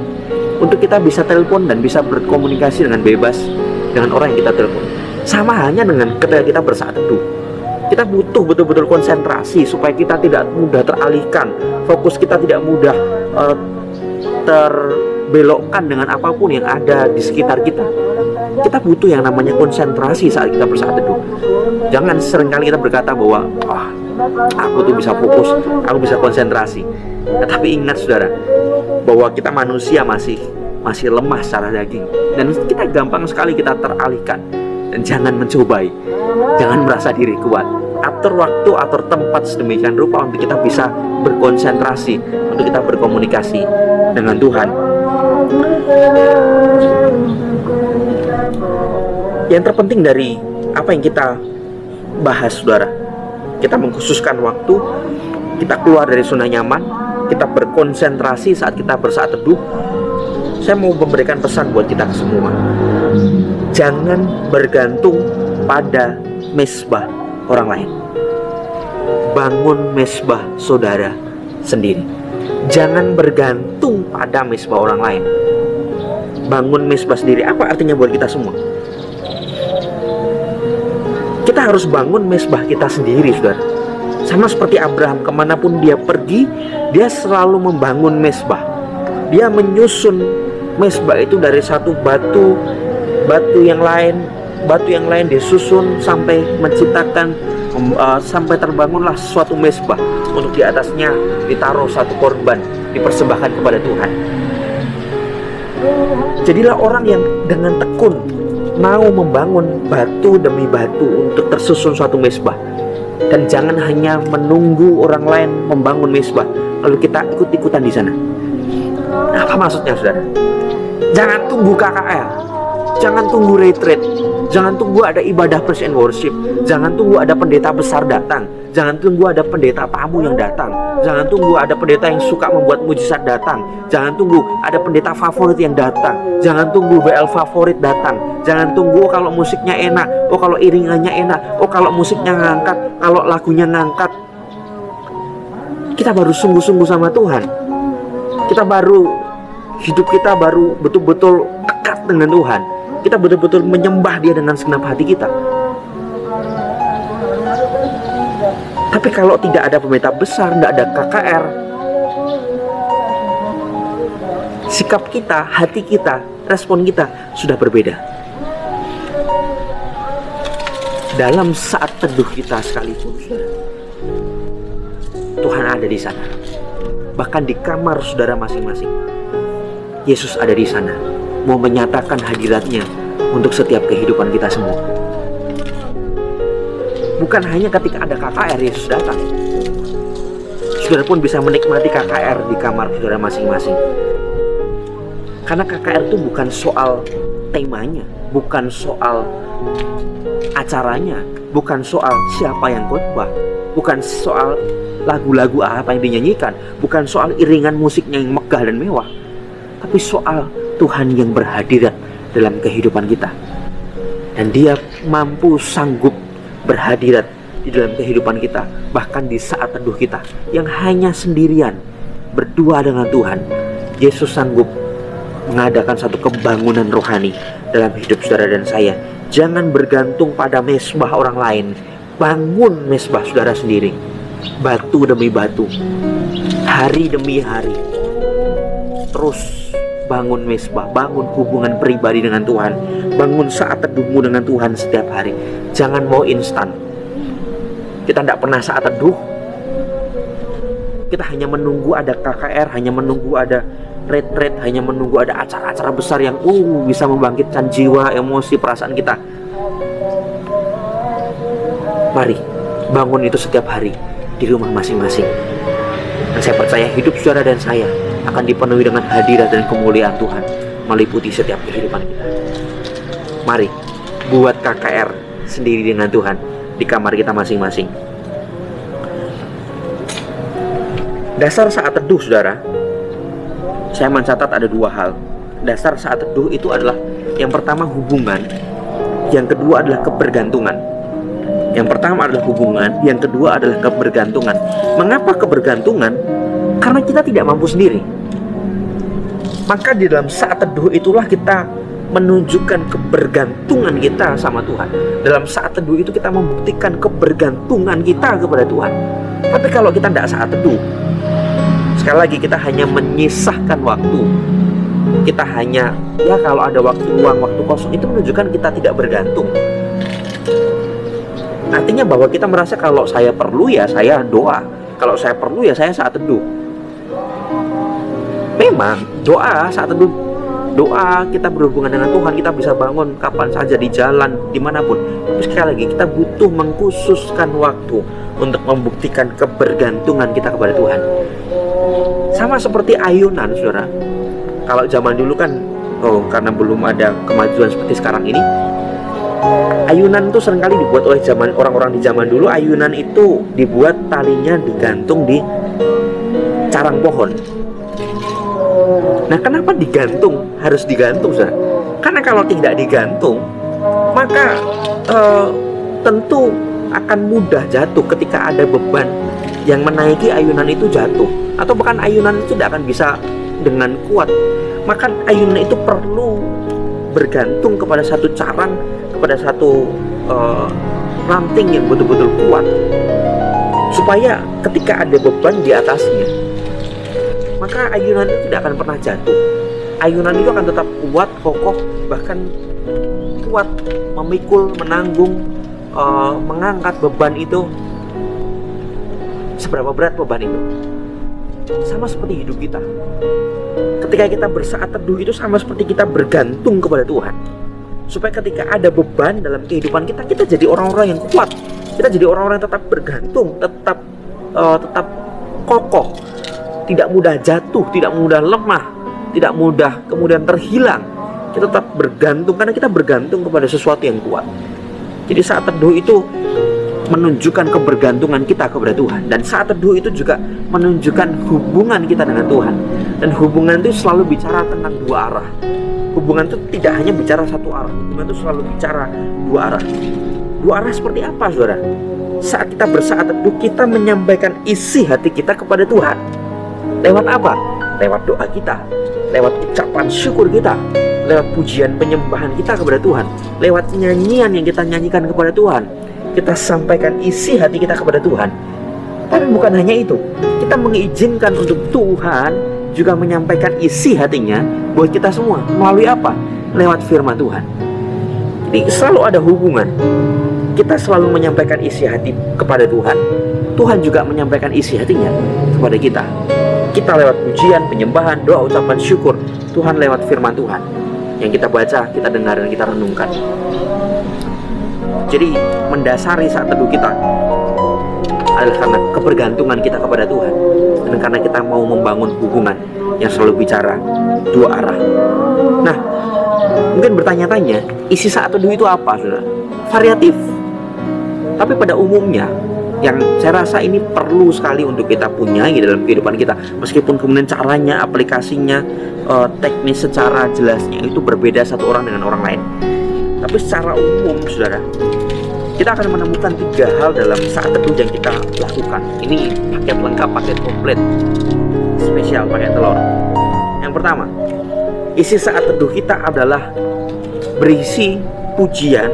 untuk kita bisa telepon dan bisa berkomunikasi dengan bebas dengan orang yang kita telepon. Sama halnya dengan ketika kita bersaat teduh, kita butuh betul-betul konsentrasi supaya kita tidak mudah teralihkan, fokus kita tidak mudah terbelokkan dengan apapun yang ada di sekitar kita. Kita butuh yang namanya konsentrasi saat kita bersaat teduh. Jangan seringkali kita berkata bahwa aku tuh bisa fokus, aku bisa konsentrasi. Tetapi ingat, Saudara, bahwa kita manusia masih lemah secara daging, dan kita gampang sekali kita teralihkan. Dan jangan mencobai, jangan merasa diri kuat. Atur waktu, atur tempat sedemikian rupa untuk kita bisa berkonsentrasi, untuk kita berkomunikasi dengan Tuhan. Yang terpenting dari apa yang kita bahas, saudara, kita mengkhususkan waktu, kita keluar dari zona nyaman, kita berkonsentrasi saat kita bersaat teduh. Saya mau memberikan pesan buat kita semua. Jangan bergantung pada mesbah orang lain. Bangun mesbah saudara sendiri. Jangan bergantung pada mesbah orang lain. Bangun mesbah sendiri. Apa artinya buat kita semua? Kita harus bangun mesbah kita sendiri, saudara. Sama seperti Abraham, kemanapun dia pergi, dia selalu membangun mesbah. Dia menyusun mesbah itu dari satu batu yang lain disusun sampai menciptakan, sampai terbangunlah suatu mesbah. Untuk di atasnya ditaruh satu korban, dipersembahkan kepada Tuhan. Jadilah orang yang dengan tekun mau membangun batu demi batu untuk tersusun suatu mesbah. Dan jangan hanya menunggu orang lain membangun mesbah lalu kita ikut-ikutan di sana. Nah, apa maksudnya, saudara? Jangan tunggu KKR, jangan tunggu retreat, jangan tunggu ada ibadah praise and worship, jangan tunggu ada pendeta besar datang, jangan tunggu ada pendeta tamu yang datang, jangan tunggu ada pendeta yang suka membuat mujizat datang, jangan tunggu ada pendeta favorit yang datang, jangan tunggu BL favorit datang, jangan tunggu kalau musiknya enak, kalau iringannya enak, kalau musiknya ngangkat, kalau lagunya ngangkat. Kita baru sungguh-sungguh sama Tuhan, hidup kita baru betul-betul dekat dengan Tuhan, kita betul-betul menyembah Dia dengan segenap hati kita. Tapi kalau tidak ada pendeta besar, tidak ada KKR, sikap kita, hati kita, respon kita sudah berbeda. Dalam saat teduh kita sekalipun, Tuhan ada di sana. Bahkan di kamar saudara masing-masing, Yesus ada di sana, mau menyatakan hadiratnya untuk setiap kehidupan kita semua. Bukan hanya ketika ada KKR Yesus datang. Saudara pun bisa menikmati KKR di kamar saudara masing-masing. Karena KKR itu bukan soal temanya, bukan soal acaranya, bukan soal siapa yang khotbah, bukan soal lagu-lagu apa yang dinyanyikan, bukan soal iringan musiknya yang megah dan mewah, tapi soal Tuhan yang berhadirat dalam kehidupan kita. Dan Dia mampu, sanggup berhadirat di dalam kehidupan kita, bahkan di saat teduh kita yang hanya sendirian berdua dengan Tuhan. Yesus sanggup mengadakan satu kebangunan rohani dalam hidup saudara dan saya. Jangan bergantung pada mesbah orang lain, bangun mesbah saudara sendiri, batu demi batu, hari demi hari. Terus bangun mesbah, bangun hubungan pribadi dengan Tuhan, bangun saat teduhmu dengan Tuhan setiap hari. Jangan mau instan. Kita tidak pernah saat teduh, kita hanya menunggu ada KKR, hanya menunggu ada retreat, hanya menunggu ada acara-acara besar yang bisa membangkitkan jiwa, emosi, perasaan kita. Mari bangun itu setiap hari di rumah masing-masing. Dan saya percaya hidup saudara dan saya akan dipenuhi dengan hadirat dan kemuliaan Tuhan meliputi setiap kehidupan kita. Mari buat KKR sendiri dengan Tuhan di kamar kita masing-masing. Dasar saat teduh, saudara, saya mencatat ada dua hal. Dasar saat teduh itu adalah, yang pertama hubungan, yang kedua adalah kebergantungan. Yang pertama adalah hubungan, yang kedua adalah kebergantungan. Mengapa kebergantungan? Karena kita tidak mampu sendiri. Maka di dalam saat teduh itulah kita menunjukkan kebergantungan kita sama Tuhan. Dalam saat teduh itu kita membuktikan kebergantungan kita kepada Tuhan. Tapi kalau kita tidak saat teduh, sekali lagi kita hanya menyisahkan waktu. Kita hanya, kalau ada waktu luang, waktu kosong, itu menunjukkan kita tidak bergantung. Artinya bahwa kita merasa kalau saya perlu ya saya doa, kalau saya perlu ya saya saat teduh. Memang doa saat teduh doa, kita berhubungan dengan Tuhan, kita bisa bangun kapan saja di jalan, dimanapun. Tapi sekali lagi, kita butuh mengkhususkan waktu untuk membuktikan kebergantungan kita kepada Tuhan. Sama seperti ayunan, saudara. Kalau zaman dulu kan, karena belum ada kemajuan seperti sekarang ini, ayunan itu seringkali dibuat oleh orang-orang di zaman dulu. Ayunan itu dibuat talinya digantung di carang pohon. Nah, kenapa digantung? Harus digantung, saudara. Karena kalau tidak digantung, maka tentu akan mudah jatuh ketika ada beban yang menaiki ayunan itu jatuh. Atau bahkan ayunan itu tidak akan bisa dengan kuat. Maka ayunan itu perlu bergantung kepada satu carang, kepada satu ranting yang betul-betul kuat, supaya ketika ada beban di atasnya, maka ayunan itu tidak akan pernah jatuh. Ayunan itu akan tetap kuat, kokoh, bahkan kuat memikul, menanggung, mengangkat beban itu. Seberapa berat beban itu? Sama seperti hidup kita. Ketika kita bersaat teduh itu sama seperti kita bergantung kepada Tuhan, supaya ketika ada beban dalam kehidupan kita, kita jadi orang-orang yang kuat. Kita jadi orang-orang yang tetap bergantung, tetap kokoh, tidak mudah jatuh, tidak mudah lemah, tidak mudah kemudian terhilang. Kita tetap bergantung karena kita bergantung kepada sesuatu yang kuat. Jadi saat teduh itu menunjukkan kebergantungan kita kepada Tuhan, dan saat teduh itu juga menunjukkan hubungan kita dengan Tuhan. Dan hubungan itu selalu bicara tentang dua arah. Hubungan itu tidak hanya bicara satu arah. Hubungan itu selalu bicara dua arah. Dua arah seperti apa, saudara? Saat kita bersaat teduh, kita menyampaikan isi hati kita kepada Tuhan. Lewat apa? Lewat doa kita, lewat ucapan syukur kita, lewat pujian penyembahan kita kepada Tuhan, lewat nyanyian yang kita nyanyikan kepada Tuhan. Kita sampaikan isi hati kita kepada Tuhan. Tapi bukan hanya itu, kita mengizinkan untuk Tuhan juga menyampaikan isi hatinya buat kita semua. Melalui apa? Lewat firman Tuhan. Jadi selalu ada hubungan. Kita selalu menyampaikan isi hati kepada Tuhan, Tuhan juga menyampaikan isi hatinya kepada kita. Kita lewat pujian, penyembahan, doa, ucapan syukur, Tuhan lewat firman Tuhan yang kita baca, kita dengar, dan kita renungkan. Jadi mendasari saat teduh kita adalah karena kebergantungan kita kepada Tuhan, dan karena kita mau membangun hubungan yang selalu bicara dua arah. Nah, mungkin bertanya-tanya, isi saat teduh itu apa, saudara? Variatif. Tapi pada umumnya, yang saya rasa ini perlu sekali untuk kita punya dalam kehidupan kita, meskipun kemudian caranya, aplikasinya, teknis secara jelasnya itu berbeda satu orang dengan orang lain. Tapi secara umum, saudara, kita akan menemukan 3 hal dalam saat teduh yang kita lakukan. Ini paket lengkap, paket komplit, spesial, pakai telur. Yang pertama, isi saat teduh kita adalah berisi pujian,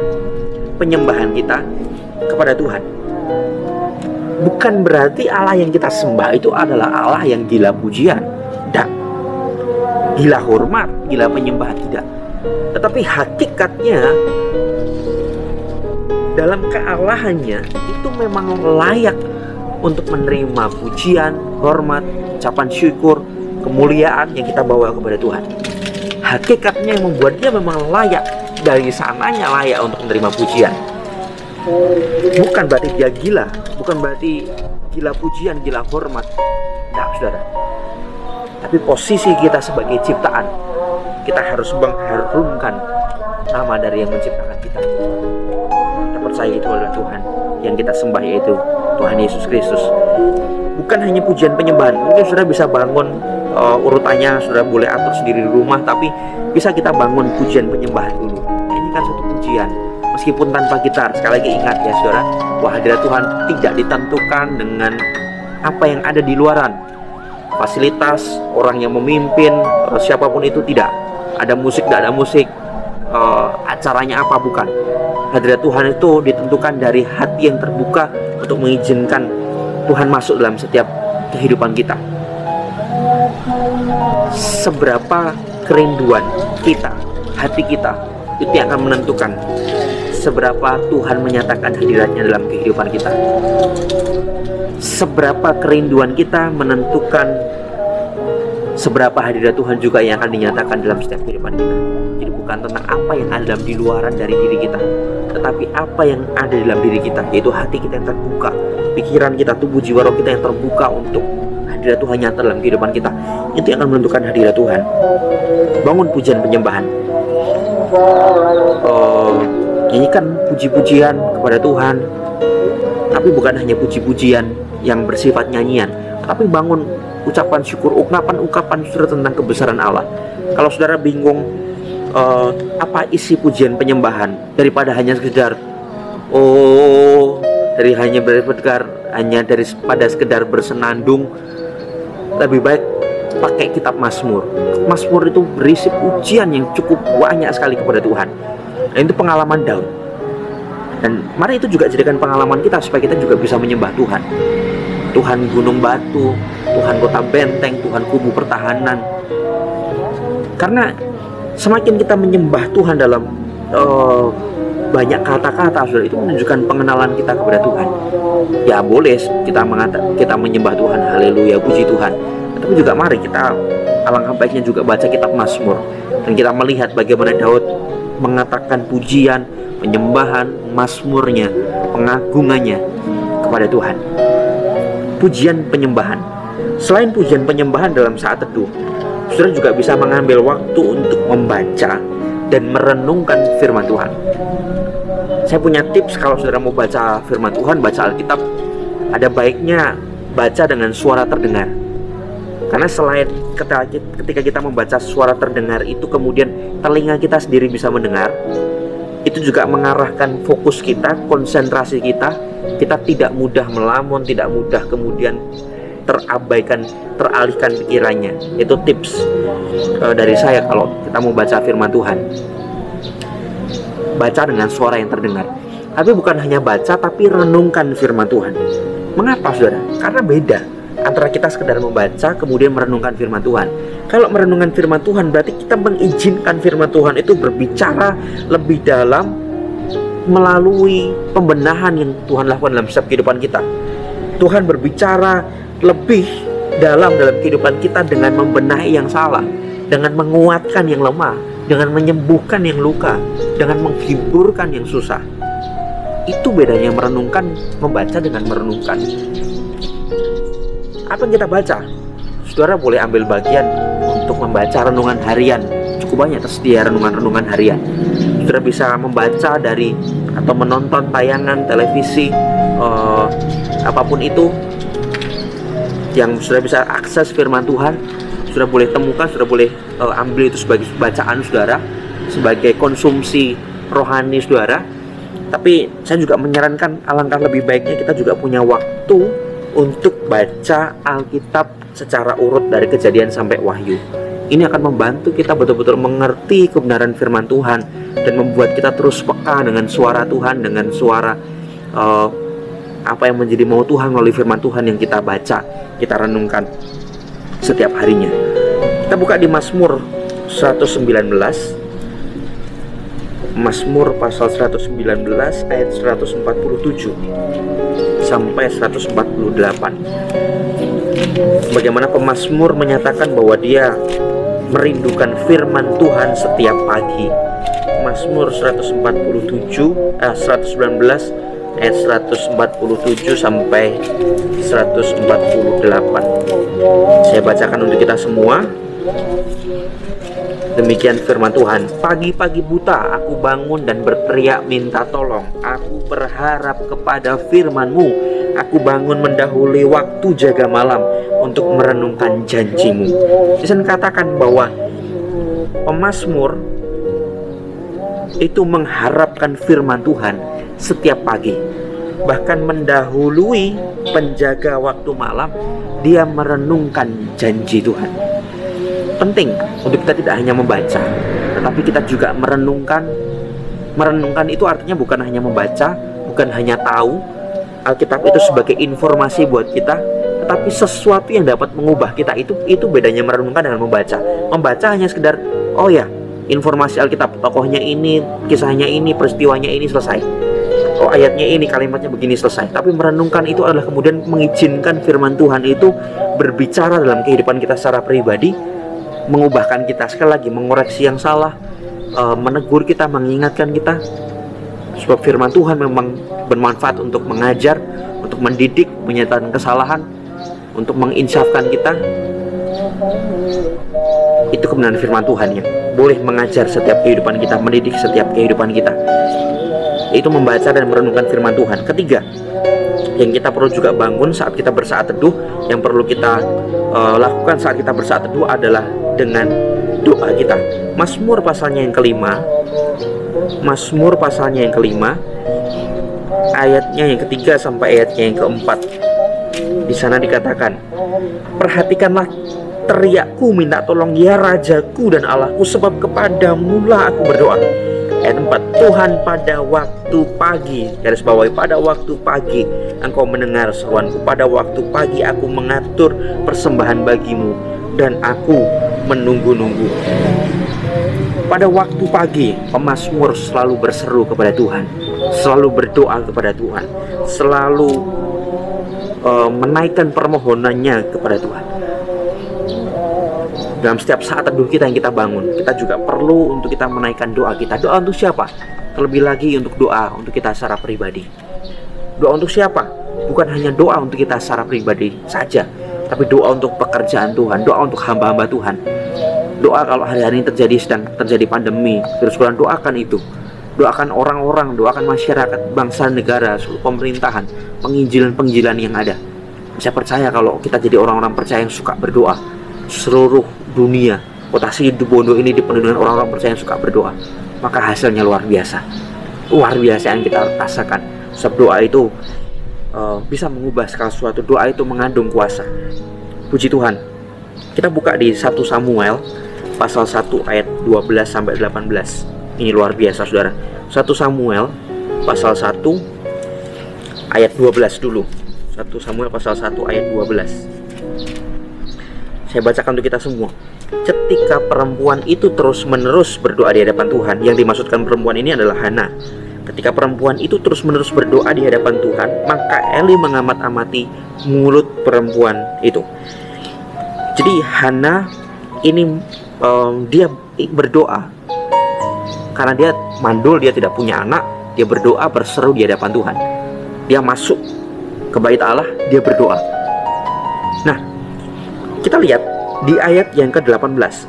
penyembahan kita kepada Tuhan. Bukan berarti Allah yang kita sembah itu adalah Allah yang gila pujian, tidak, gila hormat, gila penyembahan, tidak. Tetapi hakikatnya dalam kealahannya itu memang layak untuk menerima pujian, hormat, ucapan syukur, kemuliaan yang kita bawa kepada Tuhan. Hakikatnya yang membuat dia memang layak, dari sananya layak untuk menerima pujian. Bukan berarti dia gila, bukan berarti gila pujian, gila hormat, tidak, saudara. Tapi posisi kita sebagai ciptaan, kita harus mengharumkan nama dari yang menciptakan kita. Kita percaya itu adalah Tuhan yang kita sembah, yaitu Tuhan Yesus Kristus. Bukan hanya pujian penyembahan. Mungkin saudara bisa bangun urutannya, saudara boleh atur sendiri di rumah, tapi bisa kita bangun pujian penyembahan dulu. Nyanyikan satu pujian, meskipun tanpa gitar. Sekali lagi ingat ya, saudara, bahwa hadirat Tuhan tidak ditentukan dengan apa yang ada di luaran. Fasilitas, orang yang memimpin, siapapun itu, tidak. Ada musik, tidak ada musik, acaranya apa, bukan. Hadirat Tuhan itu ditentukan dari hati yang terbuka untuk mengizinkan Tuhan masuk dalam setiap kehidupan kita. Seberapa kerinduan kita, hati kita, itu yang akan menentukan seberapa Tuhan menyatakan hadiratnya dalam kehidupan kita. Seberapa kerinduan kita menentukan seberapa hadirat Tuhan juga yang akan dinyatakan dalam setiap kehidupan kita. Jadi bukan tentang apa yang ada dalam di luaran dari diri kita, tetapi apa yang ada dalam diri kita, yaitu hati kita yang terbuka, pikiran kita, tubuh, jiwa, roh kita yang terbuka untuk hadirat Tuhan nyata dalam kehidupan kita. Itu yang akan menentukan hadirat Tuhan. Bangun pujian penyembahan, nyanyikan puji-pujian kepada Tuhan, tapi bukan hanya puji-pujian yang bersifat nyanyian, tapi bangun ucapan syukur, ungkapan saudara tentang kebesaran Allah. Kalau saudara bingung apa isi pujian penyembahan, daripada hanya sekedar daripada sekedar bersenandung, lebih baik pakai kitab Mazmur. Mazmur itu berisi pujian yang cukup banyak sekali kepada Tuhan. Dan itu pengalaman Daud. Dan mari itu juga jadikan pengalaman kita supaya kita juga bisa menyembah Tuhan. Tuhan gunung batu, Tuhan kota benteng, Tuhan kubu pertahanan. Karena semakin kita menyembah Tuhan dalam banyak kata-kata, saudara, itu menunjukkan pengenalan kita kepada Tuhan. Ya boleh kita menyembah Tuhan, haleluya, puji Tuhan. Tapi juga mari kita alangkah baiknya juga baca kitab Mazmur, dan kita melihat bagaimana Daud mengatakan pujian, penyembahan, mazmurnya, pengagungannya kepada Tuhan. Pujian penyembahan. Selain pujian penyembahan dalam saat teduh, saudara juga bisa mengambil waktu untuk membaca dan merenungkan firman Tuhan. Saya punya tips kalau saudara mau baca firman Tuhan, baca Alkitab, ada baiknya baca dengan suara terdengar. Karena selain ketika kita membaca suara terdengar itu, kemudian telinga kita sendiri bisa mendengar, itu juga mengarahkan fokus kita, konsentrasi kita. Kita tidak mudah melamun, tidak mudah kemudian teralihkan pikirannya. Itu tips dari saya kalau kita mau baca firman Tuhan. Baca dengan suara yang terdengar. Tapi bukan hanya baca, tapi renungkan firman Tuhan. Mengapa, saudara? Karena beda antara kita sekedar membaca kemudian merenungkan firman Tuhan. Kalau merenungkan firman Tuhan berarti kita mengizinkan firman Tuhan itu berbicara lebih dalam melalui pembenahan yang Tuhan lakukan dalam setiap kehidupan kita. Tuhan berbicara lebih dalam kehidupan kita dengan membenahi yang salah, dengan menguatkan yang lemah, dengan menyembuhkan yang luka, dengan menghiburkan yang susah. Itu bedanya merenungkan, membaca dengan merenungkan. Apa yang kita baca? Saudara boleh ambil bagian untuk membaca renungan harian. Cukup banyak tersedia renungan harian. Saudara bisa membaca dari atau menonton tayangan televisi, apapun itu yang saudara bisa akses firman Tuhan. Saudara boleh temukan, saudara boleh ambil itu sebagai bacaan saudara, sebagai konsumsi rohani saudara. Tapi saya juga menyarankan alangkah lebih baiknya kita juga punya waktu untuk baca Alkitab secara urut dari Kejadian sampai Wahyu. Ini akan membantu kita betul-betul mengerti kebenaran firman Tuhan dan membuat kita terus peka dengan suara Tuhan, dengan suara apa yang menjadi mau Tuhan melalui firman Tuhan yang kita baca, kita renungkan setiap harinya. Kita buka di Mazmur 119. Mazmur pasal 119 ayat 147 sampai 148. Bagaimana pemazmur menyatakan bahwa dia merindukan firman Tuhan setiap pagi. Mazmur 119 ayat 147 sampai 148. Saya bacakan untuk kita semua. Demikian firman Tuhan. Pagi-pagi buta aku bangun dan berteriak minta tolong. Aku berharap kepada firman-Mu. Aku bangun mendahului waktu jaga malam untuk merenungkan janji-Mu. Saya katakan bahwa pemazmur itu mengharapkan firman Tuhan setiap pagi. Bahkan mendahului penjaga waktu malam, dia merenungkan janji Tuhan. Penting untuk kita tidak hanya membaca, tetapi kita juga merenungkan. Merenungkan itu artinya bukan hanya membaca, bukan hanya tahu Alkitab itu sebagai informasi buat kita, tetapi sesuatu yang dapat mengubah kita. Itu bedanya merenungkan dengan membaca. Membaca hanya sekedar, oh ya, informasi Alkitab, tokohnya ini, kisahnya ini, peristiwanya ini, selesai. oh ayatnya ini, kalimatnya begini, selesai. Tapi merenungkan itu adalah kemudian mengizinkan firman Tuhan itu berbicara dalam kehidupan kita secara pribadi, mengubahkan kita, sekali lagi mengoreksi yang salah, menegur kita, mengingatkan kita. Sebab firman Tuhan memang bermanfaat untuk mengajar, untuk mendidik, menyatakan kesalahan, untuk menginsafkan kita. Itu kebenaran firman Tuhan yang boleh mengajar setiap kehidupan kita, mendidik setiap kehidupan kita. Itu membaca dan merenungkan firman Tuhan. Ketiga, yang kita perlu juga bangun saat kita bersaat teduh, yang perlu kita lakukan saat kita bersaat teduh adalah dengan doa kita. Mazmur pasalnya yang kelima, Mazmur pasalnya yang kelima, ayatnya yang ketiga sampai ayatnya yang keempat. Di sana dikatakan, perhatikanlah teriakku minta tolong ya Rajaku dan Allahku, sebab kepadamu lah aku berdoa. Ayat 4, Tuhan pada waktu pagi, garis bawahi, pada waktu pagi Engkau mendengar seruanku, pada waktu pagi aku mengatur persembahan bagimu dan aku menunggu-nunggu. Pada waktu pagi, pemazmur selalu berseru kepada Tuhan, selalu berdoa kepada Tuhan, selalu menaikkan permohonannya kepada Tuhan. Dalam setiap saat teduh kita yang kita bangun, kita juga perlu untuk kita menaikkan doa kita. Doa untuk siapa? Terlebih lagi untuk doa untuk kita secara pribadi. Doa untuk siapa? Bukan hanya doa untuk kita secara pribadi saja, tapi doa untuk pekerjaan Tuhan, doa untuk hamba-hamba Tuhan. Doa kalau hari-hari ini sedang terjadi pandemi, virus corona, doakan itu. Doakan orang-orang, doakan masyarakat, bangsa, negara, seluruh pemerintahan, penginjilan-penginjilan yang ada. Saya percaya kalau kita jadi orang-orang percaya yang suka berdoa, seluruh dunia, kota Situbondo ini dipenuhi dengan orang-orang percaya yang suka berdoa, maka hasilnya luar biasa. Luar biasa yang kita rasakan. Sebab doa itu bisa mengubah segala sesuatu. Doa itu mengandung kuasa. Puji Tuhan. Kita buka di 1 Samuel pasal 1 ayat 12 sampai 18. Ini luar biasa, Saudara. 1 Samuel pasal 1 ayat 12 dulu. 1 Samuel pasal 1 ayat 12. Saya bacakan untuk kita semua. Ketika perempuan itu terus-menerus berdoa di hadapan Tuhan, yang dimaksudkan perempuan ini adalah Hana. Ketika perempuan itu terus-menerus berdoa di hadapan Tuhan, maka Eli mengamat-amati mulut perempuan itu. Jadi Hana ini dia berdoa karena dia mandul, dia tidak punya anak. Dia berdoa, berseru di hadapan Tuhan. Dia masuk ke bait Allah, dia berdoa. Nah, kita lihat di ayat yang ke-18.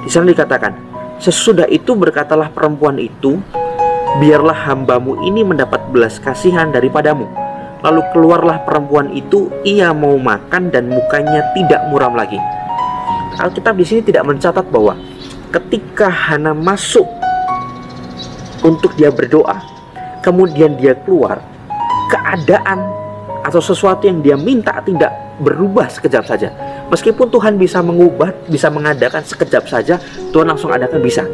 Di sana dikatakan, sesudah itu berkatalah perempuan itu, biarlah hambamu ini mendapat belas kasihan daripadamu. Lalu keluarlah perempuan itu, ia mau makan dan mukanya tidak muram lagi. Alkitab di sini tidak mencatat bahwa ketika Hana masuk untuk dia berdoa, kemudian dia keluar, keadaan atau sesuatu yang dia minta tidak berubah sekejap saja. Meskipun Tuhan bisa mengubah, bisa mengadakan sekejap saja, Tuhan langsung adakan, bisa.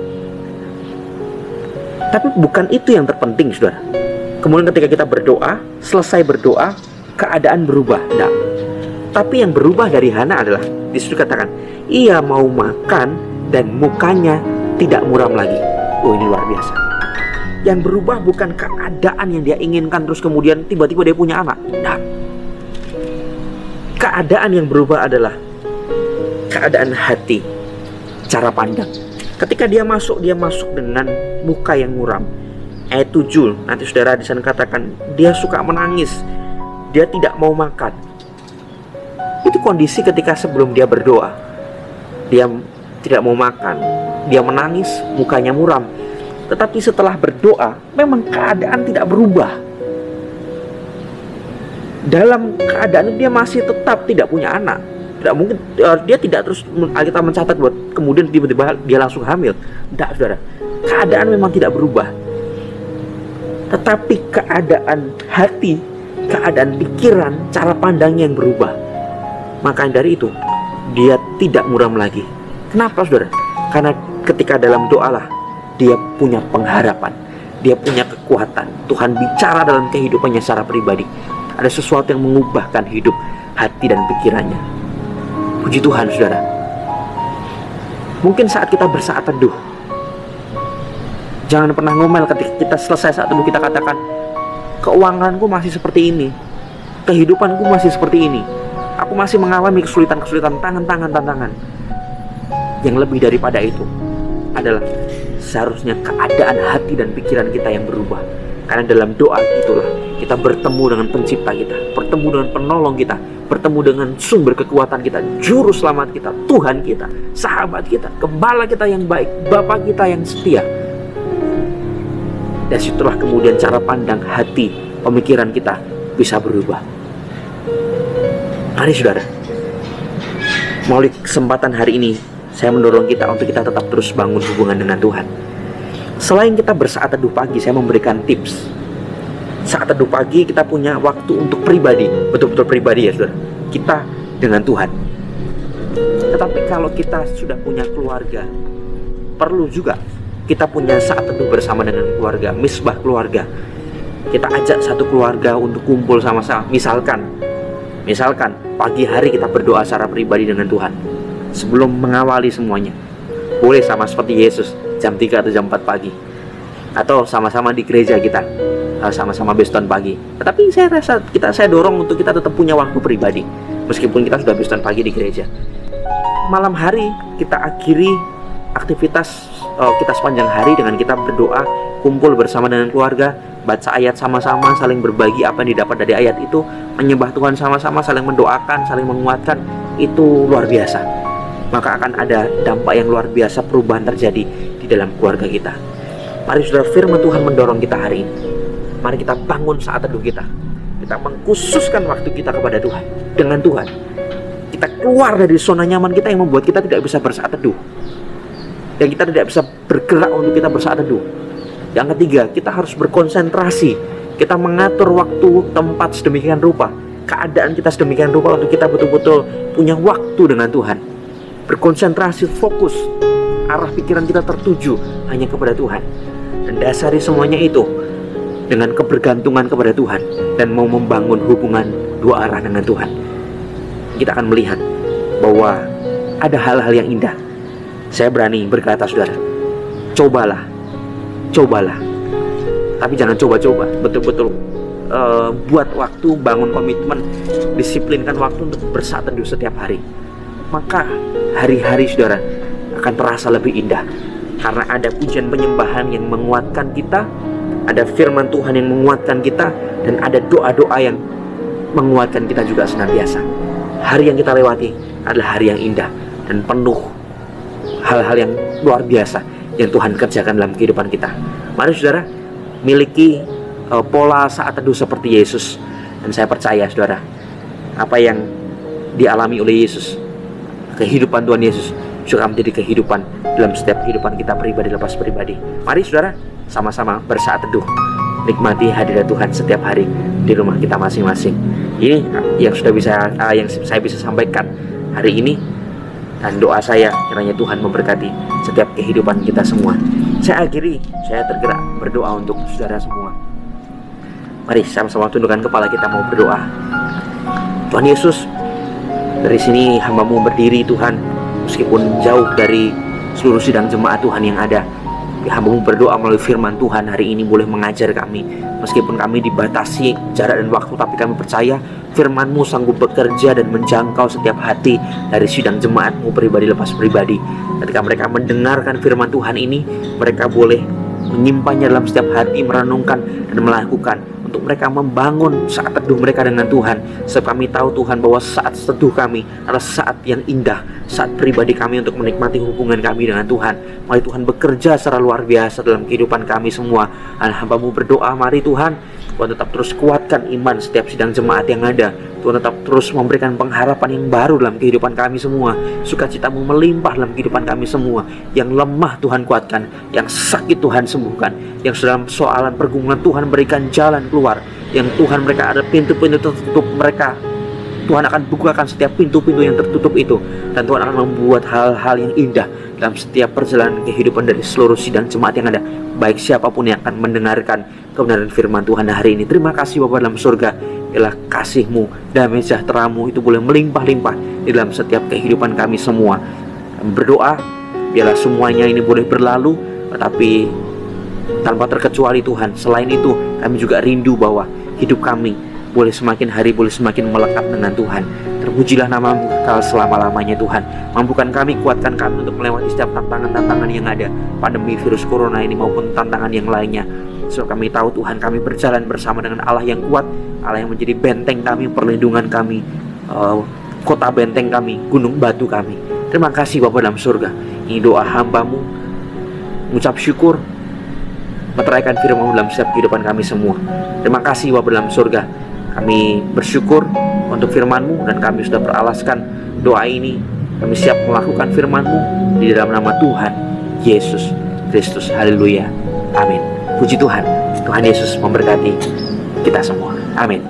Tapi bukan itu yang terpenting, Saudara. Kemudian ketika kita berdoa, selesai berdoa, keadaan berubah. Nah, tapi yang berubah dari Hana adalah, disitu katakan, ia mau makan dan mukanya tidak muram lagi. Oh, ini luar biasa. Yang berubah bukan keadaan yang dia inginkan terus kemudian tiba-tiba dia punya anak. Nah, keadaan yang berubah adalah keadaan hati, cara pandang. Ketika dia masuk dengan muka yang muram. Ayat 7, nanti Saudara di sana katakan, dia suka menangis, dia tidak mau makan. Itu kondisi ketika sebelum dia berdoa. Dia tidak mau makan, dia menangis, mukanya muram. Tetapi setelah berdoa, memang keadaan tidak berubah. Dalam keadaan dia masih tetap tidak punya anak. Tidak mungkin, dia tidak terus, kita mencatat buat kemudian tiba-tiba dia langsung hamil. Tidak, Saudara. Keadaan memang tidak berubah. Tetapi keadaan hati, keadaan pikiran, cara pandangnya yang berubah. Maka dari itu, dia tidak muram lagi. Kenapa, Saudara? Karena ketika dalam doalah dia punya pengharapan, dia punya kekuatan. Tuhan bicara dalam kehidupannya secara pribadi. Ada sesuatu yang mengubahkan hidup, hati dan pikirannya. Puji Tuhan, Saudara. Mungkin saat kita bersaat teduh, jangan pernah ngomel ketika kita selesai saat teduh, kita katakan, keuanganku masih seperti ini, kehidupanku masih seperti ini, aku masih mengalami kesulitan-kesulitan, tantangan. Yang lebih daripada itu adalah seharusnya keadaan hati dan pikiran kita yang berubah. Karena dalam doa itulah kita bertemu dengan pencipta kita, bertemu dengan penolong kita, bertemu dengan sumber kekuatan kita, juru selamat kita, Tuhan kita, sahabat kita, gembala kita yang baik, Bapa kita yang setia. Dan situlah kemudian cara pandang hati, pemikiran kita bisa berubah. Mari saudara, melalui kesempatan hari ini, saya mendorong kita untuk kita tetap terus bangun hubungan dengan Tuhan. Selain kita bersaat teduh pagi, saya memberikan tips. Saat teduh pagi kita punya waktu untuk pribadi, betul-betul pribadi ya saudara, kita dengan Tuhan. Tetapi kalau kita sudah punya keluarga, perlu juga kita punya saat teduh bersama dengan keluarga, misbah keluarga. Kita ajak satu keluarga untuk kumpul sama-sama. Misalkan pagi hari kita berdoa secara pribadi dengan Tuhan sebelum mengawali semuanya. Boleh sama seperti Yesus, jam 3 atau jam 4 pagi, atau sama-sama di gereja kita, sama-sama beston pagi. Tetapi saya dorong untuk kita tetap punya waktu pribadi, meskipun kita sudah beston pagi di gereja. Malam hari kita akhiri aktivitas kita sepanjang hari dengan kita berdoa, kumpul bersama dengan keluarga, baca ayat sama-sama, saling berbagi apa yang didapat dari ayat itu, menyembah Tuhan sama-sama, saling mendoakan, saling menguatkan. Itu luar biasa. Maka akan ada dampak yang luar biasa, perubahan terjadi di dalam keluarga kita. Mari saudara, firman Tuhan mendorong kita hari ini. Mari kita bangun saat teduh kita. Kita mengkhususkan waktu kita kepada Tuhan, dengan Tuhan. Kita keluar dari zona nyaman kita yang membuat kita tidak bisa bersaat teduh, dan kita tidak bisa bergerak untuk kita bersaat teduh. Yang ketiga, kita harus berkonsentrasi. Kita mengatur waktu, tempat sedemikian rupa, keadaan kita sedemikian rupa untuk kita betul-betul punya waktu dengan Tuhan. Berkonsentrasi, fokus, arah pikiran kita tertuju hanya kepada Tuhan. Dan dasari semuanya itu dengan kebergantungan kepada Tuhan dan mau membangun hubungan dua arah dengan Tuhan. Kita akan melihat bahwa ada hal-hal yang indah. Saya berani berkata saudara, cobalah. Tapi jangan coba-coba, betul-betul buat waktu, bangun komitmen, disiplinkan waktu untuk bersaat teduh setiap hari. Maka hari-hari saudara akan terasa lebih indah, karena ada pujian penyembahan yang menguatkan kita, ada firman Tuhan yang menguatkan kita, dan ada doa-doa yang menguatkan kita juga senantiasa. Hari yang kita lewati adalah hari yang indah dan penuh hal-hal yang luar biasa yang Tuhan kerjakan dalam kehidupan kita. Mari saudara, miliki pola saat teduh seperti Yesus. Dan saya percaya saudara, apa yang dialami oleh Yesus, kehidupan Tuhan Yesus juga menjadi kehidupan dalam setiap kehidupan kita pribadi lepas pribadi. Mari saudara, sama-sama bersaat teduh, nikmati hadirat Tuhan setiap hari di rumah kita masing-masing. Ini yang yang saya bisa sampaikan hari ini, dan doa saya kiranya Tuhan memberkati setiap kehidupan kita semua. Saya akhiri, saya tergerak berdoa untuk saudara semua. Mari sama-sama tundukkan kepala, kita mau berdoa. Tuhan Yesus, dari sini hamba-Mu berdiri Tuhan, meskipun jauh dari seluruh sidang jemaat Tuhan yang ada. Hamba-Mu berdoa melalui firman Tuhan hari ini boleh mengajar kami. Meskipun kami dibatasi jarak dan waktu, tapi kami percaya firman-Mu sanggup bekerja dan menjangkau setiap hati dari sidang jemaat-Mu pribadi lepas pribadi. Ketika mereka mendengarkan firman Tuhan ini, mereka boleh menyimpannya dalam setiap hati, merenungkan dan melakukan, untuk mereka membangun saat teduh mereka dengan Tuhan. Sebab kami tahu Tuhan bahwa saat teduh kami adalah saat yang indah, saat pribadi kami untuk menikmati hubungan kami dengan Tuhan. Mari Tuhan bekerja secara luar biasa dalam kehidupan kami semua. Dan hamba-Mu berdoa, mari Tuhan tetap terus kuatkan iman setiap sidang jemaat yang ada. Tuhan tetap terus memberikan pengharapan yang baru dalam kehidupan kami semua. Sukacita-Mu melimpah dalam kehidupan kami semua. Yang lemah Tuhan kuatkan, yang sakit Tuhan sembuhkan, yang dalam soalan pergumulan Tuhan berikan jalan keluar, yang Tuhan mereka ada pintu-pintu tertutup, mereka Tuhan akan bukakan setiap pintu-pintu yang tertutup itu. Dan Tuhan akan membuat hal-hal yang indah dalam setiap perjalanan kehidupan dari seluruh sidang jemaat yang ada, baik siapapun yang akan mendengarkan kebenaran firman Tuhan hari ini. Terima kasih Bapa dalam surga, biarlah kasih-Mu, damai sejahtera-Mu itu boleh melimpah-limpah di dalam setiap kehidupan kami semua. Kami berdoa, biarlah semuanya ini boleh berlalu, tetapi tanpa terkecuali Tuhan. Selain itu, kami juga rindu bahwa hidup kami boleh semakin hari boleh semakin melekat dengan Tuhan. Terpujilah nama-Mu kekal selama-lamanya Tuhan. Mampukan kami, kuatkan kami untuk melewati setiap tantangan-tantangan yang ada, pandemi virus corona ini maupun tantangan yang lainnya. So kami tahu Tuhan, kami berjalan bersama dengan Allah yang kuat, Allah yang menjadi benteng kami, perlindungan kami, kota benteng kami, gunung batu kami. Terima kasih Bapa dalam surga. Ini doa hamba-Mu, mengucap syukur, meteraikan firman-Mu dalam setiap kehidupan kami semua. Terima kasih Bapa dalam surga. Kami bersyukur untuk firman-Mu, dan kami sudah beralaskan doa ini. Kami siap melakukan firman-Mu di dalam nama Tuhan Yesus Kristus. Haleluya. Amin. Puji Tuhan. Tuhan Yesus memberkati kita semua. Amin.